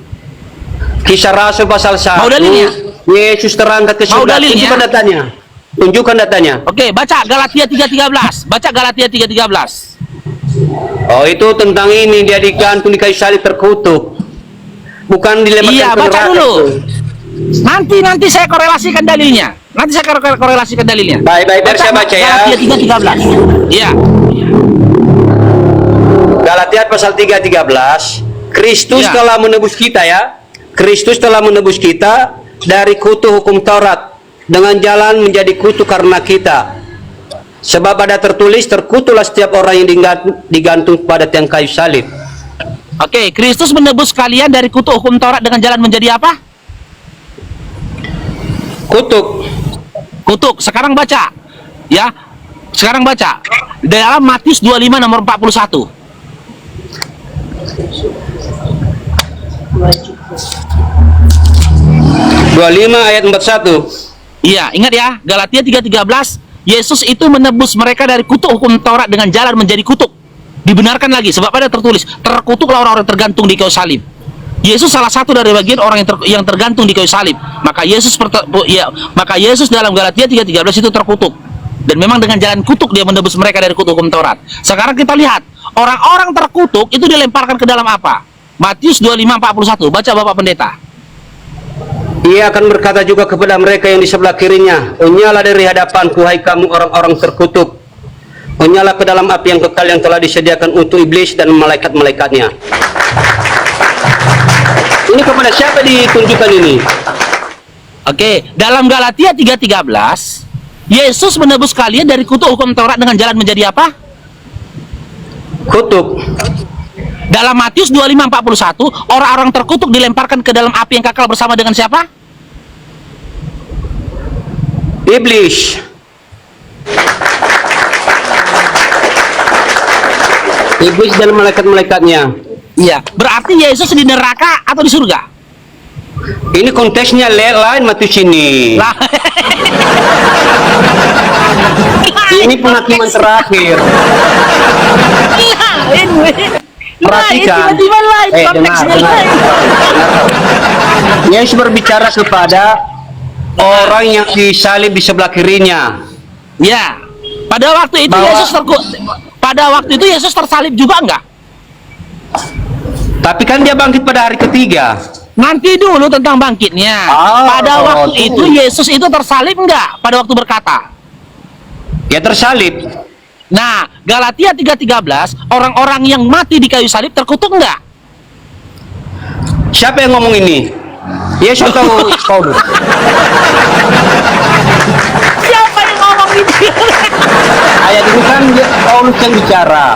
Kisah Rasul pasal 1. Mau dalilnya? Yesus terangkat ke Mau surga. dalilnya? Tunjukkan datanya. Tunjukkan datanya. Oke, baca Galatia 3:13. Baca Galatia 3:13. Oh, itu tentang ini, dia digantung di kayu salib terkutuk. Bukan dilemparkan Iya, ke baca neraka dulu. itu. Nanti saya korelasikan dalilnya. Korelasikan dalilnya. Baik, biar saya baca ya. Galatia 3:13. Iya. Galatia pasal 3:13. Kristus Ya. telah menebus kita ya. Kristus telah menebus kita dari kutu hukum Taurat dengan jalan menjadi kutu karena kita. Sebab ada tertulis, terkutulah setiap orang yang digantung pada tiang kayu salib. Oke, Kristus menebus kalian dari kutu hukum Taurat dengan jalan menjadi apa? Kutuk. Kutuk. Sekarang baca. Ya. Sekarang baca. Dalam Matius 25 nomor 41. 25 ayat 41. Iya, ingat ya, Galatia 3:13, Yesus itu menebus mereka dari kutuk hukum Taurat dengan jalan menjadi kutuk. Dibenarkan lagi, sebab ada tertulis, terkutuklah orang-orang tergantung di kayu salib. Yesus salah satu dari bagian orang yang tergantung di kayu salib. Maka Yesus dalam Galatia 3:13 itu terkutuk. Dan memang dengan jalan kutuk dia menebus mereka dari kutuk hukum Taurat. Sekarang kita lihat, orang-orang terkutuk itu dilemparkan ke dalam apa? Matius 25:41. Baca Bapak Pendeta. Ia akan berkata juga kepada mereka yang di sebelah kirinya, unyalah dari hadapanku, hai kamu orang-orang terkutuk. Unyalah ke dalam api yang kekal yang telah disediakan untuk iblis dan malaikat-malaikatnya. Ini kepada siapa ditunjukkan ini? Oke, dalam Galatia 3:13, Yesus menebus kalian dari kutuk hukum Taurat dengan jalan menjadi apa? Kutuk. Dalam Matius 25:41, orang-orang terkutuk dilemparkan ke dalam api yang kekal bersama dengan siapa? Iblis. Iblis dan malaikat-malaikatnya. Iya, berarti Yesus di neraka atau di surga? Ini konteksnya lain Matius ini. Lah. Ini penghakiman terakhir. Lain, Perhatikan. tiba-tiba lain, konteksnya dengar. lain. Yesus berbicara kepada orang yang disalib di sebelah kirinya. Ya, pada waktu itu pada waktu itu Yesus tersalib juga enggak? Tapi kan dia bangkit pada hari ketiga. Nanti dulu tentang bangkitnya. Pada waktu itu Yesus itu tersalib enggak? Pada waktu berkata. Ya tersalib. Nah, Galatia 3:13, orang-orang yang mati di kayu salib terkutuk enggak? Siapa yang ngomong ini? Yesus atau Paulus? Siapa yang ngomong itu? Ayat ini kan Paulus yang bicara.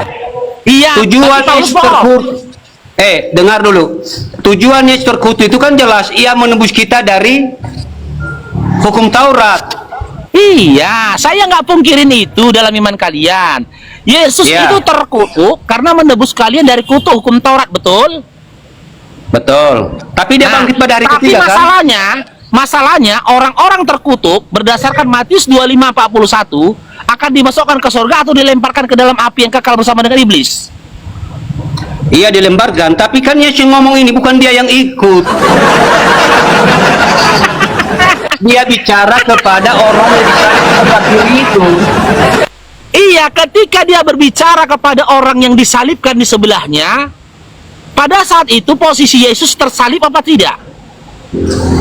Iya. Tujuan tapi Paulus Yesus bohong. terkutuk. Dengar dulu. Tujuan Yesus terkutuk itu kan jelas, ia menembus kita dari hukum Taurat. Iya, saya nggak pungkirin itu dalam iman kalian. Yesus Ya. itu terkutuk karena menebus kalian dari kutuk hukum Taurat, betul? Betul. Tapi dia bangkit pada hari tapi ketiga kan? masalahnya orang-orang terkutuk berdasarkan Matius 25:41 akan dimasukkan ke surga atau dilemparkan ke dalam api yang kekal bersama dengan iblis. Iya dilemparkan, tapi kan Yesus ngomong ini bukan dia yang ikut. Dia bicara kepada orang yang disalib sebelah kiri itu. Iya, ketika dia berbicara kepada orang yang disalibkan di sebelahnya, pada saat itu posisi Yesus tersalib apa tidak?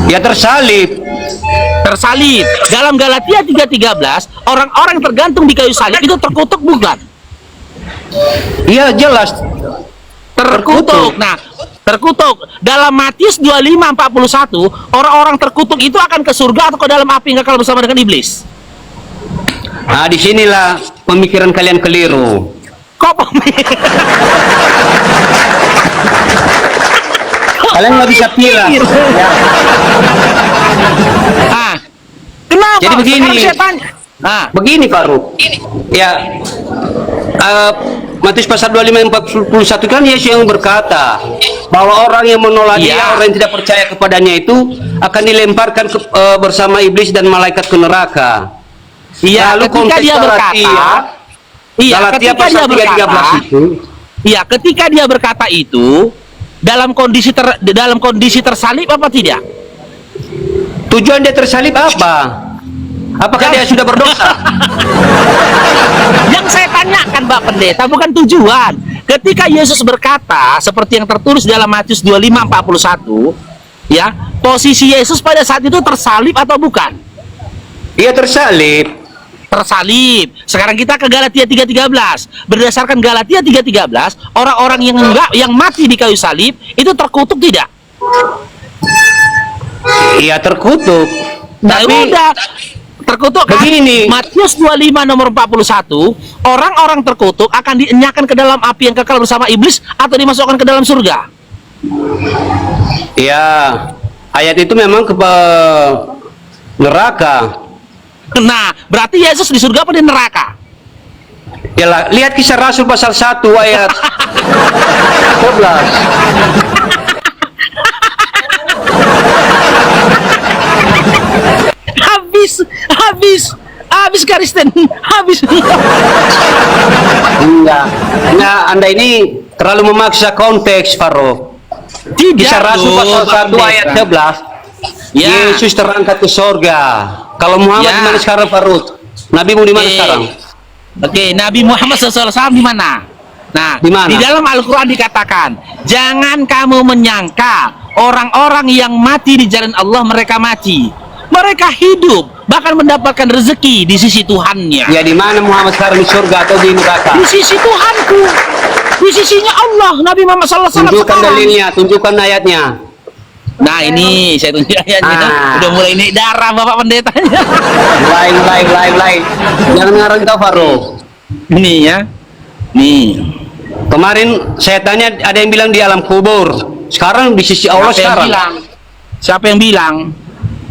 Ya tersalib. Tersalib. Dalam Galatia 3:13, orang-orang yang tergantung di kayu salib itu terkutuk bukan? Iya jelas. Terkutuk. Nah, terkutuk. Dalam Matius 25:41, orang-orang terkutuk itu akan ke surga atau ke dalam api yang kekal bersama dengan iblis? Nah disinilah pemikiran kalian keliru. Kok Kalian nggak bisa pilih. Ya. Ah, kenapa? Jadi begini. Sekarang saya tanya. Nah, Begini Faruk. Ya. Matius pasal 25:41 kan Yesus yang berkata bahwa orang yang menolak Iya. dia, orang yang tidak percaya kepadanya itu akan dilemparkan bersama iblis dan malaikat ke neraka. iya, Lalu ketika konteks dia berkata, iya, Galatia ketika pasal dia 3:13 berkata, itu, iya, ketika dia berkata itu dalam kondisi tersalib apa tidak? tujuan dia tersalib apa? Apakah dia sudah berdosa? Yang saya tanyakan Pak Pendeta bukan tujuan. Ketika Yesus berkata seperti yang tertulis dalam Matius 25:41, ya, posisi Yesus pada saat itu tersalib atau bukan? Ia tersalib. Tersalib. Sekarang kita ke Galatia 3:13. Berdasarkan Galatia 3:13, orang-orang yang mati di kayu salib itu terkutuk tidak? Ia terkutuk. Nah, Tapi udah terkutuk kan? begini. Matius 25 nomor 41, orang-orang terkutuk akan dienyahkan ke dalam api yang kekal bersama iblis atau dimasukkan ke dalam surga. Ya, ayat itu memang ke neraka. Nah, berarti Yesus di surga apa di neraka? Ya, lihat Kisah Rasul pasal 1 ayat 12. Habis Kristen, habis. Enggak. Nah, Anda ini terlalu memaksa konteks, Faro. Tidak, Kisah Rasul loh, pasal 1 Pendeta. ayat 11. Ya. Yesus terangkat ke sorga. Kalau Muhammad Ya. di mana sekarang, Farud? Nabi mu di mana sekarang? Oke, Nabi Muhammad SAW di mana? Nah, Di mana? di dalam Al-Quran dikatakan, jangan kamu menyangka orang-orang yang mati di jalan Allah mereka mati. Mereka hidup, bahkan mendapatkan rezeki di sisi Tuhannya. Ya, di mana Muhammad sekarang, di surga atau di neraka? Di sisi Tuhanku, di sisinya Allah. Nabi Muhammad SAW Tunjukkan sekarang. dalilnya, tunjukkan ayatnya. Nah, ini saya tunjuk ayatnya. Ah. Udah mulai ini darah Bapak Pendetanya. Lain. Jangan ngarang kita, Faro. Ini ya. Nih. Kemarin saya tanya, ada yang bilang di alam kubur. Sekarang di sisi Allah Siapa yang sekarang. bilang? Siapa yang bilang?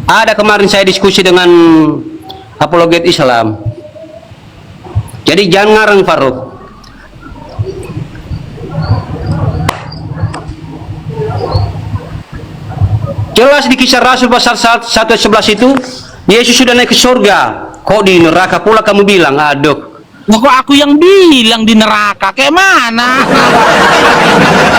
Ada kemarin saya diskusi dengan apologet Islam. Jadi jangan ngarang, Faruk. Jelas di Kisah Rasul pasal 1 ayat 11 itu, Yesus sudah naik ke surga. Kok di neraka pula kamu bilang? Aduh. Wah, kok aku yang bilang di neraka? Kayak mana?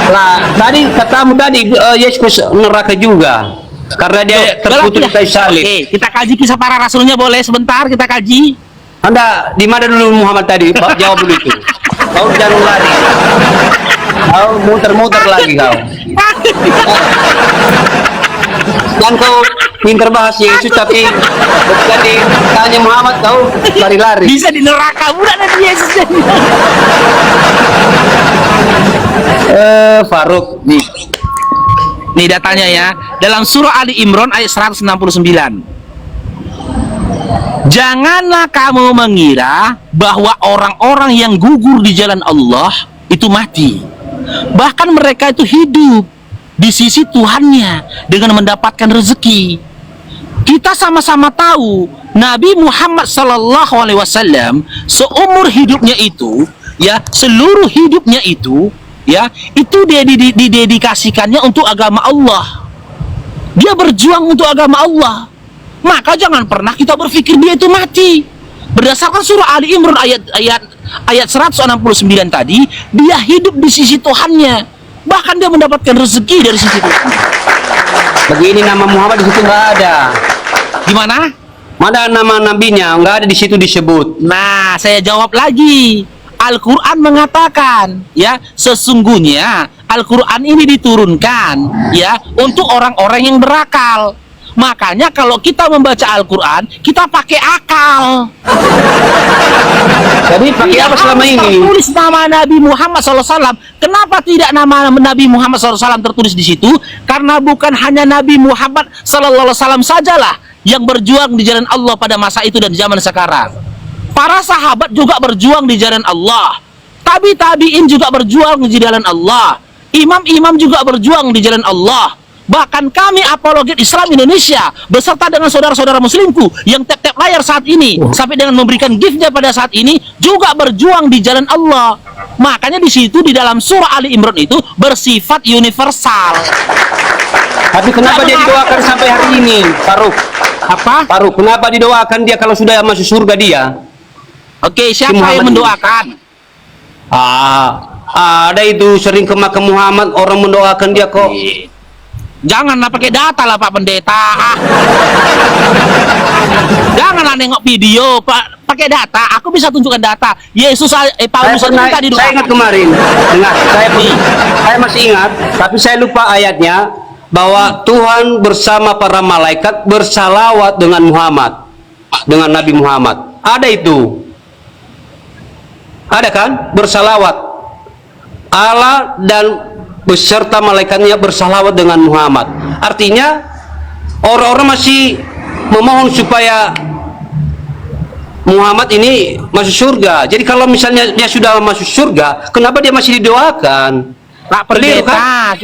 Lah, tadi katamu tadi Yesus neraka juga. Karena dia terputus dari salib. Oke, kita kaji kisah para rasulnya, boleh sebentar kita kaji. Anda di mana dulu Muhammad tadi? Pak, jawab dulu itu. Kau jangan lari. Kau muter-muter lagi kau. Dan kau pinter bahas Yesus tapi ketika ditanya Muhammad kau lari-lari. Bisa di neraka bukan ada Yesus. Faruk Nih datanya ya, dalam surah Ali Imran ayat 169. Janganlah kamu mengira bahwa orang-orang yang gugur di jalan Allah itu mati. Bahkan mereka itu hidup di sisi Tuhannya dengan mendapatkan rezeki. Kita sama-sama tahu Nabi Muhammad SAW seumur hidupnya itu, ya, seluruh hidupnya itu, ya, itu dia didedikasikannya untuk agama Allah. Dia berjuang untuk agama Allah. Maka jangan pernah kita berpikir dia itu mati. Berdasarkan surah Ali Imran ayat 169 tadi, dia hidup di sisi Tuhannya. Bahkan dia mendapatkan rezeki dari sisi Tuhan. Begini nama Muhammad di situ nggak ada. Gimana? Mana nama nabinya? Nggak ada di situ disebut. Nah, saya jawab lagi. Al-Quran mengatakan, ya, sesungguhnya Al-Quran ini diturunkan, ya, untuk orang-orang yang berakal. Makanya kalau kita membaca Al-Quran, kita pakai akal. Jadi pakai apa selama ini? Tertulis nama Nabi Muhammad SAW. Kenapa tidak nama Nabi Muhammad SAW tertulis di situ? Karena bukan hanya Nabi Muhammad SAW sajalah yang berjuang di jalan Allah pada masa itu dan zaman sekarang. Para sahabat juga berjuang di jalan Allah. Tabi'in juga berjuang di jalan Allah. Imam-imam juga berjuang di jalan Allah. Bahkan kami apologet Islam Indonesia beserta dengan saudara-saudara muslimku yang tap-tap layar saat ini sampai dengan memberikan giftnya pada saat ini juga berjuang di jalan Allah. Makanya di situ di dalam surah Ali Imran itu bersifat universal. Tapi kenapa dia didoakan sampai hari ini, Faruk? Apa? Faruk, kenapa didoakan dia kalau sudah masuk surga dia? Oke, siapa yang mendoakan? Ada itu sering ke makam Muhammad orang mendoakan dia kok. Janganlah pakai data lah Pak Pendeta. Janganlah nengok video, Pak. Pakai data. Aku bisa tunjukkan data. Yesus Paulus tadi doa. Saya ingat kemarin. Dengar, saya masih ingat, tapi saya lupa ayatnya bahwa Tuhan bersama para malaikat bersalawat dengan Muhammad, dengan Nabi Muhammad. Ada itu. Ada kan? Bersalawat. Allah dan beserta malaikatnya bersalawat dengan Muhammad. Artinya orang-orang masih memohon supaya Muhammad ini masuk surga. Jadi kalau misalnya dia sudah masuk surga, kenapa dia masih didoakan? Pak Pendeta,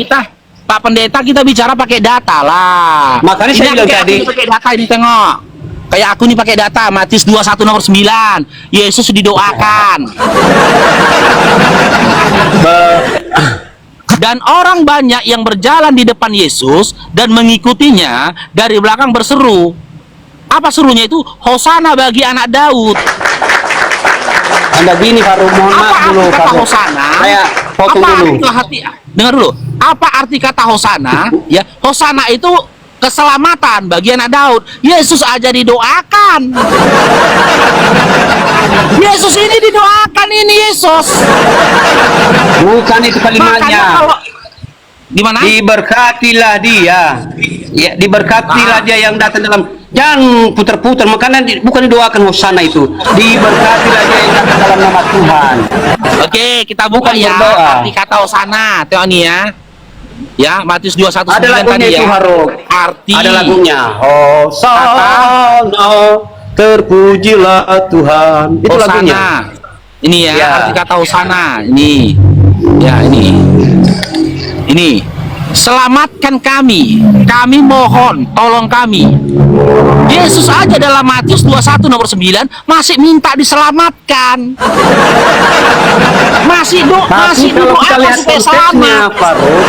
Pak Pendeta kita bicara pakai data lah. Makanya saya bilang tadi pakai data ini, tengok. Kayak aku nih pakai data Matius 21 nomor 9. Yesus didoakan. Dan orang banyak yang berjalan di depan Yesus dan mengikutinya dari belakang berseru. Apa serunya itu? Hosana bagi anak Daud. Anda gini Faruk, mohon maaf dulu kata Faruk. Hosana? Saya potong dulu. Dengar dulu. Apa arti kata Hosana? Ya, Hosana itu keselamatan bagi anak Daud. Yesus aja didoakan. Yesus ini didoakan ini Yesus. Bukan itu kalimatnya. Gimana? Diberkatilah dia. Ya, diberkatilah dia yang datang dalam. Jangan putar-putar. Makanya bukan didoakan Hosana itu. Diberkatilah dia yang datang dalam nama Tuhan. Oke, kita buka ya arti kata Hosana. Tengok nih ya. Ya, Matius 21 ada lagunya tadi itu ya. Haruk. Arti. Ada lagunya. Hosana, terpujilah Tuhan. Itu Hosana. lagunya. Ini ya, arti kata Hosana. Ini. Ya, ini. Ini. Selamatkan kami. Kami mohon, tolong kami. Yesus aja saja dalam Matius 21 nomor 9 masih minta diselamatkan. Masih Tapi kalau kita doakan lihat supaya konteksnya, selamat. Farouk,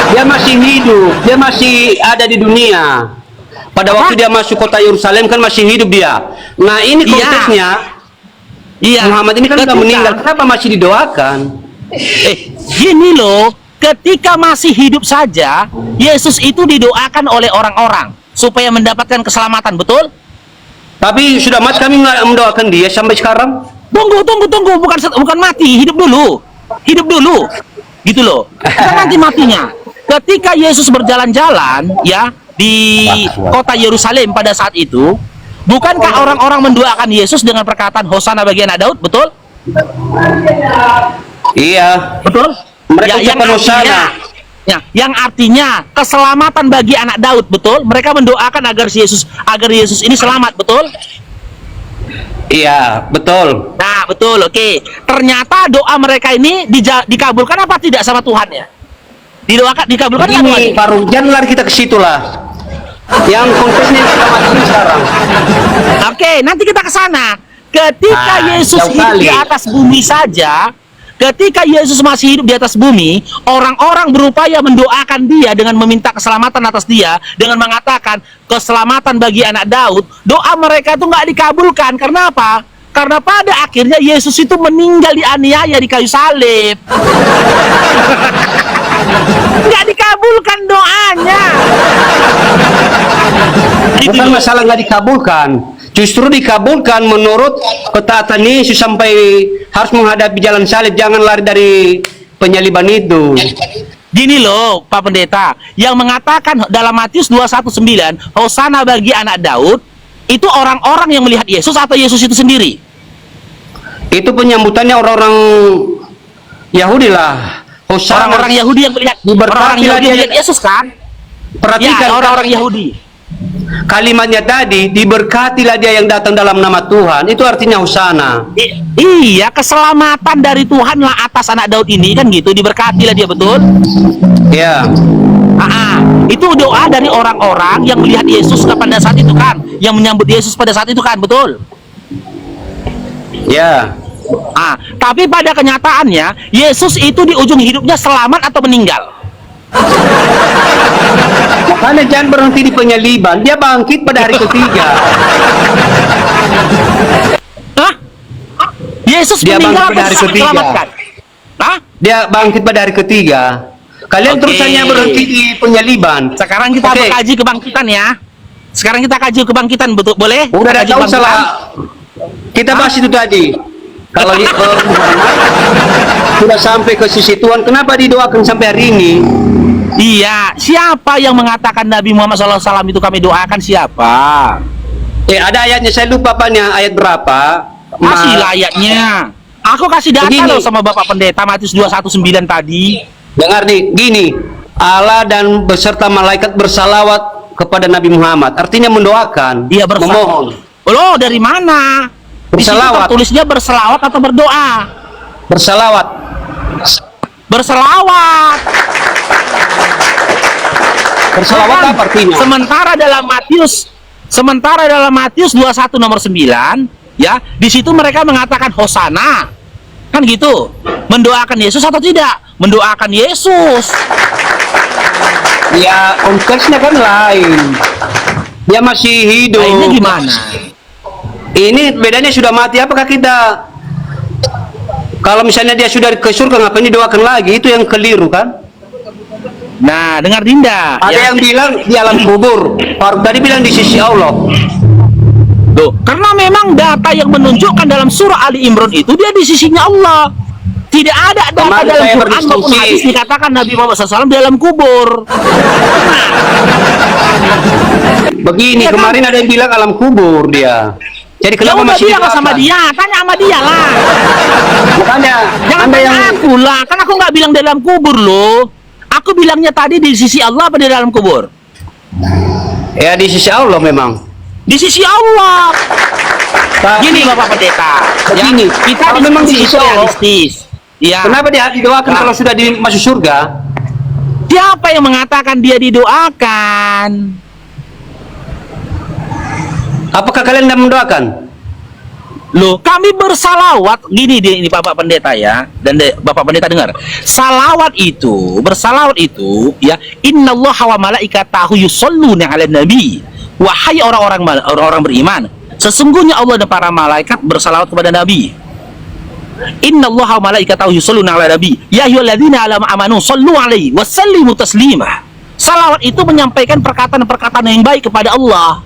dia masih hidup, dia masih ada di dunia. Pada waktu dia masuk kota Yerusalem kan masih hidup dia. Nah ini Iya. konteksnya, Iya. Muhammad ini kan sudah Ketika- meninggal, kenapa masih didoakan? Gini loh, ketika masih hidup saja, Yesus itu didoakan oleh orang-orang supaya mendapatkan keselamatan, betul? Tapi sudah mati kami nggak mendoakan dia sampai sekarang. Tunggu, bukan mati, hidup dulu, gitu loh. Kan nanti matinya. Ketika Yesus berjalan-jalan, ya di kota Yerusalem pada saat itu, bukankah orang-orang mendoakan Yesus dengan perkataan Hosana bagi anak Daud, betul? Iya. Betul? Mereka yang ucapan Hosana. yang artinya keselamatan bagi anak Daud, betul? Mereka mendoakan agar Yesus ini selamat, betul? Iya, betul. Nah, betul, oke. Ternyata doa mereka ini dikabulkan apa tidak sama Tuhan ya? Dikabulkan nggak Tuhan? Begini, Farouk, jangan lari kita ke situ lah. Yang konteksnya yang kita mati sekarang. Oke, nanti kita ke sana. Ketika Yesus jauh hidup kali. di atas bumi saja, ketika Yesus masih hidup di atas bumi, orang-orang berupaya mendoakan dia dengan meminta keselamatan atas dia, dengan mengatakan keselamatan bagi anak Daud. Doa mereka itu nggak dikabulkan. Karena apa? Karena pada akhirnya Yesus itu meninggal dianiaya di kayu salib. Nggak dikabulkan doanya. Itu Bukan loh. masalah nggak dikabulkan, justru dikabulkan menurut ketaatan Yesus sampai harus menghadapi jalan salib, jangan lari dari penyaliban itu. Gini loh Pak Pendeta, yang mengatakan dalam Matius 21:9 Hosana bagi anak Daud, itu orang-orang yang melihat Yesus atau Yesus itu sendiri? Itu penyambutannya orang-orang Yahudi lah. Hosana. Orang-orang Yahudi yang melihat Diberkati orang-orang Yahudi dia. melihat Yesus kan? Perhatikan Ya, orang-orang Yahudi. kalimatnya tadi, diberkatilah dia yang datang dalam nama Tuhan. Itu artinya Hosana. Iya, keselamatan dari Tuhanlah atas anak Daud ini kan gitu, diberkatilah dia, betul? Ya. Itu doa dari orang-orang yang melihat Yesus pada saat itu kan, yang menyambut Yesus pada saat itu kan, betul? Ya. Tapi pada kenyataannya Yesus itu di ujung hidupnya selamat atau meninggal? Makanya jangan berhenti di penyaliban. Dia bangkit pada hari ketiga. Hah? Yesus Dia meninggal bangkit pada atau hari ketiga. diselamatkan? Hah? Dia bangkit pada hari ketiga. Kalian Oke. terus hanya berhenti di penyaliban. Sekarang kita Oke. kaji kebangkitan ya. Sekarang kita kaji kebangkitan, betul? Boleh? Udah Kaji tahu kebangkitan? salah. Kita bahas itu tadi. Kalau sudah sampai ke sisi Tuhan, kenapa didoakan sampai hari ini? Iya, siapa yang mengatakan Nabi Muhammad SAW itu kami doakan, siapa? Ada ayatnya, saya lupa apanya, ayat berapa? Masih ayatnya. Aku kasih data Begini. loh sama Bapak Pendeta Matius 21:9 tadi. Dengar nih, gini. Allah dan beserta malaikat bersalawat kepada Nabi Muhammad. Artinya mendoakan, Iya, memohon. Loh, dari mana? Di situ Berselawat. tertulisnya berselawat atau berdoa? Bersalawat. Berselawat. Bersalawat Kan? apa artinya? Sementara dalam Matius 21 nomor 9, ya, di situ mereka mengatakan Hosana. Kan gitu. Mendoakan Yesus atau tidak? Mendoakan Yesus. Ya, konteksnya kan lain. Dia masih hidup. Nah, ini gimana? Ini bedanya sudah mati. Apakah kita, kalau misalnya dia sudah ke surga, ngapain didoakan lagi? Itu yang keliru kan? Nah, dengar Dinda. Ada ya. yang bilang di alam kubur. Faruk tadi bilang di sisi Allah. Tuh, karena memang data yang menunjukkan dalam surah Ali Imran itu dia di sisinya Allah. Tidak ada data Kemarin dalam saya Quran maupun berdiskusi. hadis dikatakan Nabi Muhammad SAW di dalam kubur. Begini, Iya kan? kemarin ada yang bilang alam kubur dia. Jadi Ya kenapa udah masih bilang sama didoakan? dia, tanya sama dia lah. Makanya Jangan Anda tanya yang aku lah, kan aku nggak bilang dalam kubur loh. Aku bilangnya tadi di sisi Allah apa di dalam kubur? ya di sisi Allah memang. Di sisi Allah. Tapi Gini Bapak Pendeta, ya, Begini, kita kalau memang di diskusi sisi itu Allah, realistis. Ya. kenapa dia didoakan Nah. kalau sudah masuk surga? Siapa yang mengatakan dia didoakan? Apakah kalian tidak mendoakan? Loh, kami bersalawat gini deh, ini Bapak Pendeta ya, dan Bapak Pendeta dengar. Bersalawat itu ya, innallaha wa malaikatahu yusholluna 'alan nabi. Wahai orang-orang beriman, sesungguhnya Allah dan para malaikat bersalawat kepada Nabi. Innallaha wa malaikatahu yusholluna 'alan nabi. Ya ayyuhalladzina amanu shollu 'alaihi wa sallimu taslima. Salawat itu menyampaikan perkataan-perkataan yang baik kepada Allah.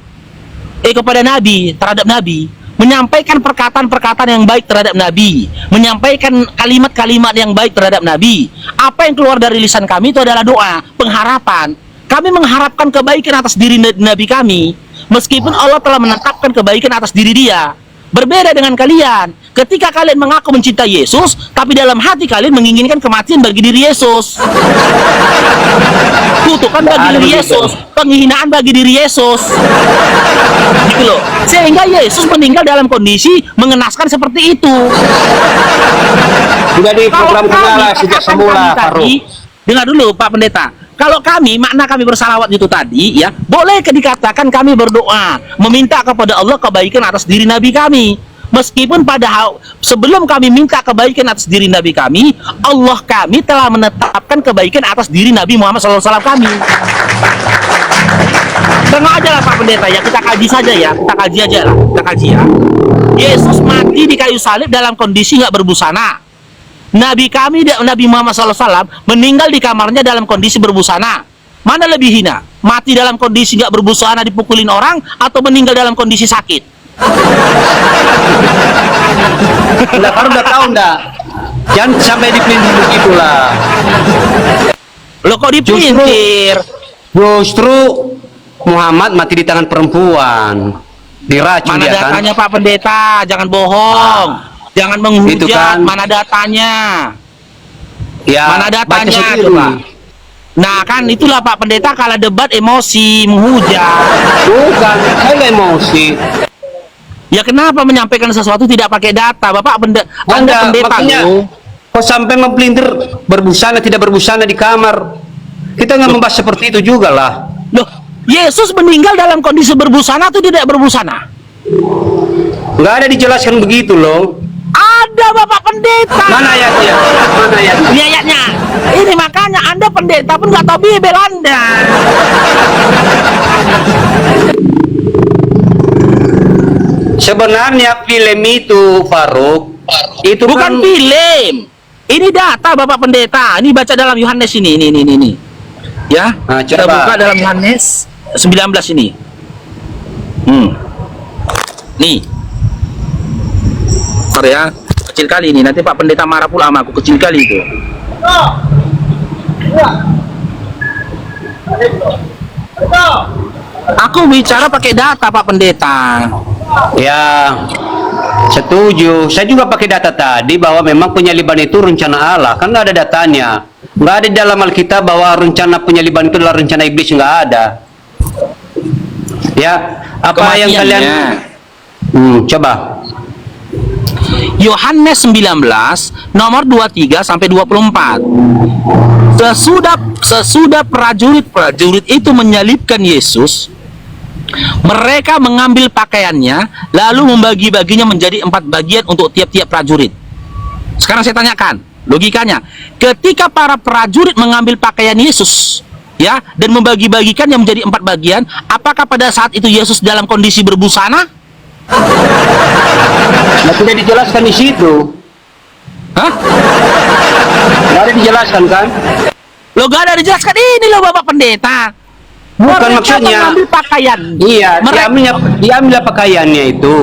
Kepada Nabi, terhadap Nabi, menyampaikan perkataan-perkataan yang baik terhadap Nabi, menyampaikan kalimat-kalimat yang baik terhadap Nabi. Apa yang keluar dari lisan kami itu adalah doa, pengharapan. Kami mengharapkan kebaikan atas diri Nabi kami, meskipun Allah telah menetapkan kebaikan atas diri dia. Berbeda dengan kalian, ketika kalian mengaku mencintai Yesus, tapi dalam hati kalian menginginkan kematian bagi diri Yesus. Kutukan bagi diri Yesus, penghinaan bagi diri Yesus. Gitu loh. Sehingga Yesus meninggal dalam kondisi mengenaskan seperti itu. Sudah diprogramkan Allah sejak semula, Faruk. Dengar dulu Pak Pendeta. Kalau kami, makna kami bersalawat itu tadi ya, boleh dikatakan kami berdoa, meminta kepada Allah kebaikan atas diri Nabi kami. Meskipun sebelum kami minta kebaikan atas diri Nabi kami, Allah kami telah menetapkan kebaikan atas diri Nabi Muhammad SAW kami. Tengok aja lah Pak Pendeta ya, kita kaji saja ya, kita kaji aja lah, kita kaji ya. Yesus mati di kayu salib dalam kondisi nggak berbusana. Nabi kami, Nabi Muhammad SAW, meninggal di kamarnya dalam kondisi berbusana. Mana lebih hina? Mati dalam kondisi nggak berbusana dipukulin orang, atau meninggal dalam kondisi sakit? Udah, Faruk udah tahu enggak? Jangan sampai dipelintir begitulah. Lo kok dipelintir? Justru Muhammad mati di tangan perempuan. Diracun Mana dia kan? datanya Pak Pendeta? Jangan bohong. Jangan menghujat. Itu kan. Mana datanya? Ya, Mana datanya? baca sendiri. Coba. Nah kan itulah Pak Pendeta, kalau debat emosi, menghujat. Bukan, saya nggak emosi. Ya kenapa menyampaikan sesuatu tidak pakai data? Bapak Anda pendeta makanya, loh. kok sampai mempelintir berbusana tidak berbusana di kamar? Kita nggak membahas seperti itu juga lah. Loh, Yesus meninggal dalam kondisi berbusana atau tidak berbusana? Nggak ada dijelaskan begitu loh. Ada Bapak Pendeta. Mana ayatnya? Mana ayatnya? Ini ayatnya. Ini makanya Anda pendeta pun nggak tahu Bible Anda. Sebenarnya film itu, Faruk, itu Bukan kan film. Ini data Bapak Pendeta. Ini baca dalam Yohanes ini. Ya. Nah, Kita coba. buka dalam Yohanes 19 ini. Nih. Sorry ya. Kecil kali ini. Nanti Pak Pendeta marah pula sama aku. Kecil kali itu. Aku bicara pakai data Pak Pendeta. ya setuju. Saya juga pakai data tadi bahwa memang penyaliban itu rencana Allah. Kan nggak ada datanya. Nggak ada di dalam Alkitab bahwa rencana penyaliban itu adalah rencana iblis, nggak ada. Ya, apa yang kalian coba? Yohanes 19 nomor 23 sampai 24. Sesudah prajurit itu menyalibkan Yesus, mereka mengambil pakaiannya lalu membagi-baginya menjadi 4 bagian untuk tiap-tiap prajurit. Sekarang saya tanyakan logikanya, ketika para prajurit mengambil pakaian Yesus ya dan membagi-bagikannya menjadi 4 bagian, apakah pada saat itu Yesus dalam kondisi berbusana? Nah, tidak dijelaskan di situ. Hah? Nggak ada dijelaskan kan? Lo gak ada dijelaskan ini loh Bapak Pendeta. Bukan Mereka maksudnya. mengambil pakaian. Iya, Mereka- diambil pakaiannya itu.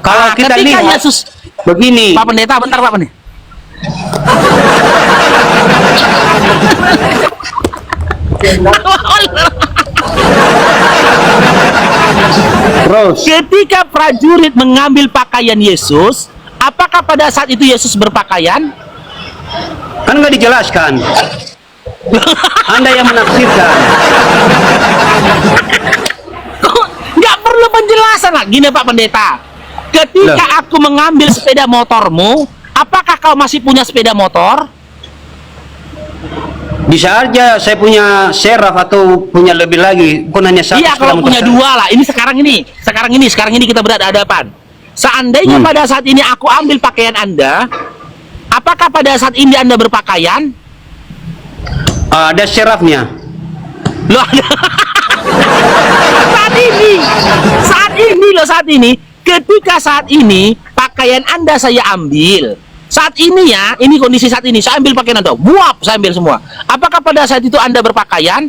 Kalau kita ketika lihat Yesus, begini, Pak Pendeta, bentar Pak Pendeta. terus Ketika prajurit mengambil pakaian Yesus, apakah pada saat itu Yesus berpakaian? kan nggak dijelaskan. Anda yang menafsirkan. Nggak perlu penjelasan lah. Gini Pak Pendeta, ketika aku mengambil sepeda motormu, apakah kau masih punya sepeda motor? Bisa aja saya punya seraf atau punya lebih lagi, bukan hanya satu. Iya, kalau punya dua lah. Ini sekarang ini kita berada hadapan. Seandainya pada saat ini aku ambil pakaian Anda, apakah pada saat ini Anda berpakaian? Ada serafnya. Loh, saat ini, ketika saat ini pakaian Anda saya ambil. Saat ini ya, ini kondisi saat ini, saya ambil pakaian Anda, buap, saya ambil semua. Apakah pada saat itu Anda berpakaian?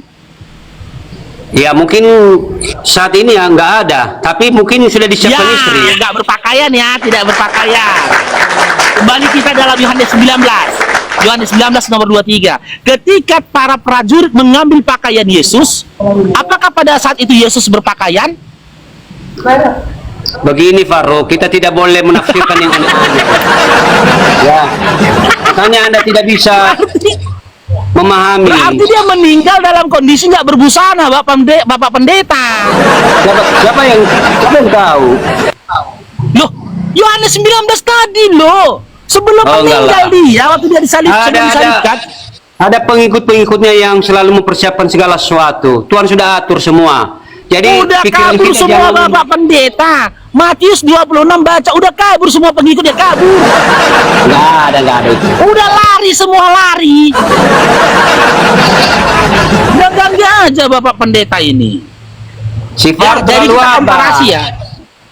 Ya mungkin saat ini ya nggak ada, tapi mungkin sudah disiapkan Ya, istri. nggak berpakaian ya, tidak berpakaian. Kembali kita dalam Yohanes 19. Yohanes 19 nomor 23. Ketika para prajurit mengambil pakaian Yesus, apakah pada saat itu Yesus berpakaian? Begini Faruk, kita tidak boleh menafsirkan yang aneh-aneh. Ya, makanya Anda tidak bisa memahami. Berarti dia meninggal dalam kondisi nggak berbusana, Bapak Pendeta. Siapa yang tahu? Loh, Yohanes 19 tadi loh. Sebelum meninggal dia, waktu dia disalibkan. Ada pengikut-pengikutnya yang selalu mempersiapkan segala sesuatu. Tuhan sudah atur semua. Jadi Udah pikiran kabur kita semua jangan... Bapak Pendeta. Matius 26 baca, udah kabur semua pengikutnya, kabur. Nggak ada itu. Udah lari semua, lari. Gangga aja Bapak Pendeta ini. Sifat Jadi terlalu kita apa? komparasi ya.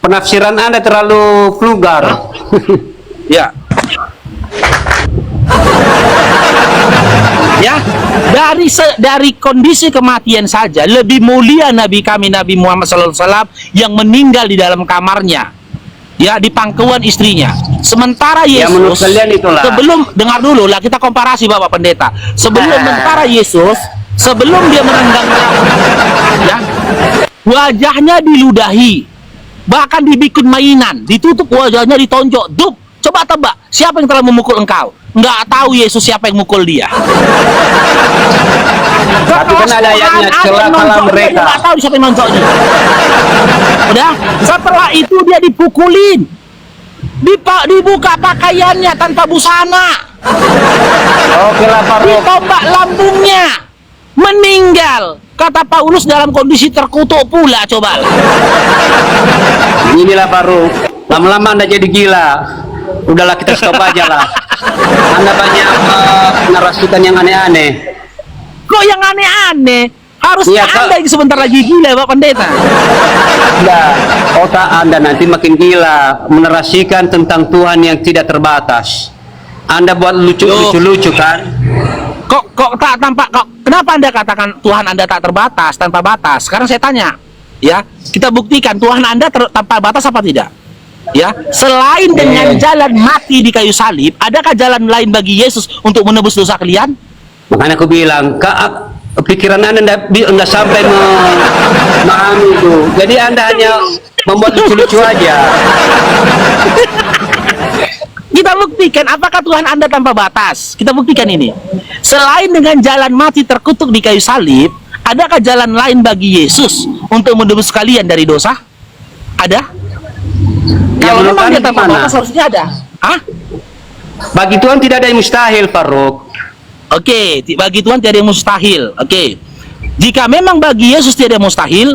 Penafsiran Anda terlalu vulgar. Ya. Ya, dari kondisi kematian saja lebih mulia Nabi kami Nabi Muhammad SAW yang meninggal di dalam kamarnya, ya, di pangkuan istrinya. Sementara Ya, menurut Yesus, kalian itulah. sebelum, dengar dulu lah, kita komparasi Bapak Pendeta. Sementara Yesus, sebelum dia menanggang ya, wajahnya diludahi, bahkan dibikin mainan, ditutup wajahnya, ditonjok, dup. Coba tebak, siapa yang telah memukul engkau? Nggak tahu Yesus siapa yang mukul dia. Tapi kan ada ayatnya, celakalah mereka. Nggak tahu siapa yang nonjoknya. Udah, setelah itu dia dipukulin, dibuka pakaiannya tanpa busana, Oke lah Faruk. ditombak lambungnya, meninggal. Kata Paulus dalam kondisi terkutuk pula, coba. Inilah Faruk. Lama-lama Anda jadi gila. Udahlah, kita stop aja lah. Anda banyak menarasikan yang aneh-aneh. Kok yang aneh-aneh? Harusnya Iya, Kak. Anda yang sebentar lagi gila, Pak Pendeta. Nah, otak Anda nanti makin gila menarasikan tentang Tuhan yang tidak terbatas. Anda buat lucu kan? Kok tak tampak, kenapa Anda katakan Tuhan Anda tak terbatas, tanpa batas? Sekarang saya tanya, ya, kita buktikan Tuhan Anda tanpa batas apa tidak? Ya, selain dengan jalan mati di kayu salib, adakah jalan lain bagi Yesus untuk menebus dosa kalian? Makanya aku bilang, pikiran Anda enggak sampai memahami itu. Jadi Anda hanya membuat lucu-lucu aja. Kita buktikan apakah Tuhan Anda tanpa batas. Kita buktikan ini. Selain dengan jalan mati terkutuk di kayu salib, adakah jalan lain bagi Yesus untuk menebus kalian dari dosa? Ada? Kalau memang dia tanpa batas harusnya ada. Hah? Bagi Tuhan tidak ada yang mustahil, Faruk. Oke, bagi Tuhan tidak ada yang mustahil. Oke. Jika memang bagi Yesus tidak ada yang mustahil,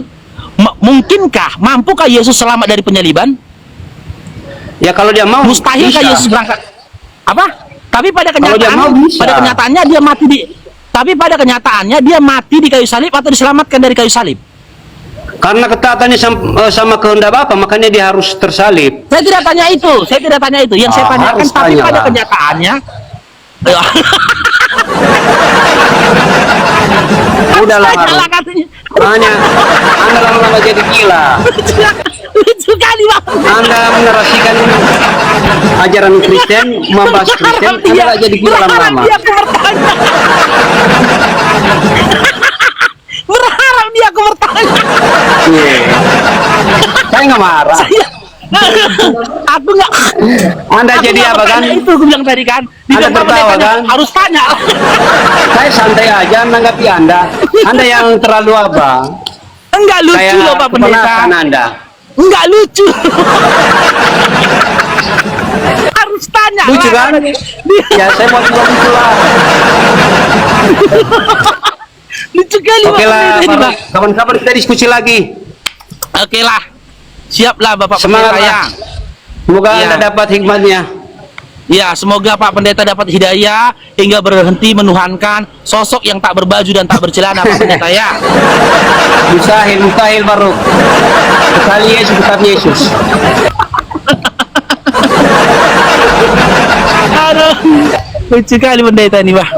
mampukah Yesus selamat dari penyaliban? Ya kalau dia mau, mustahilkah bisa. Yesus berangkat? Apa? Tapi pada Kalau kenyataannya dia mati di kayu salib atau diselamatkan dari kayu salib? Karena ketaatannya sama kehendak Bapa, makanya dia harus tersalib. Saya tidak tanya itu. Yang saya tanyakan, tapi pada kenyataannya udahlah, hanya Anda lama-lama jadi gila. Lucu kali, Bang. Anda menarasikan ajaran Kristen, membahas Kristen, Anda nggak jadi gila lama-lama. Berharap dia aku bertanya. Saya nggak marah. Aku nggak. Anda jadi apa kan? Itu aku bilang tadi kan. Anda tertawa kan? Harus tanya. Saya santai aja menanggapi Anda. Anda yang terlalu apa? Enggak lucu Kayak loh Pak Pendeta. keponakan Anda. Enggak lucu. Harus harus tanya Lucu lah. kan? Ya saya mau juga lucu lah. Lucu kali Oke Bapak lah, Pendeta ini, Pak. kapan-kapan kita diskusi lagi. Oke lah. Siaplah Bapak Semangat Pendeta ya. lah. Semoga Iya. Anda dapat hikmatnya. Ya, semoga Pak Pendeta dapat hidayah hingga berhenti menuhankan sosok yang tak berbaju dan tak bercelana, Pak Pendeta ya. Mustahil Baruk. Sekali Yesus tetap Yesus. Aduh, lucu kali Pendeta ini, Pak.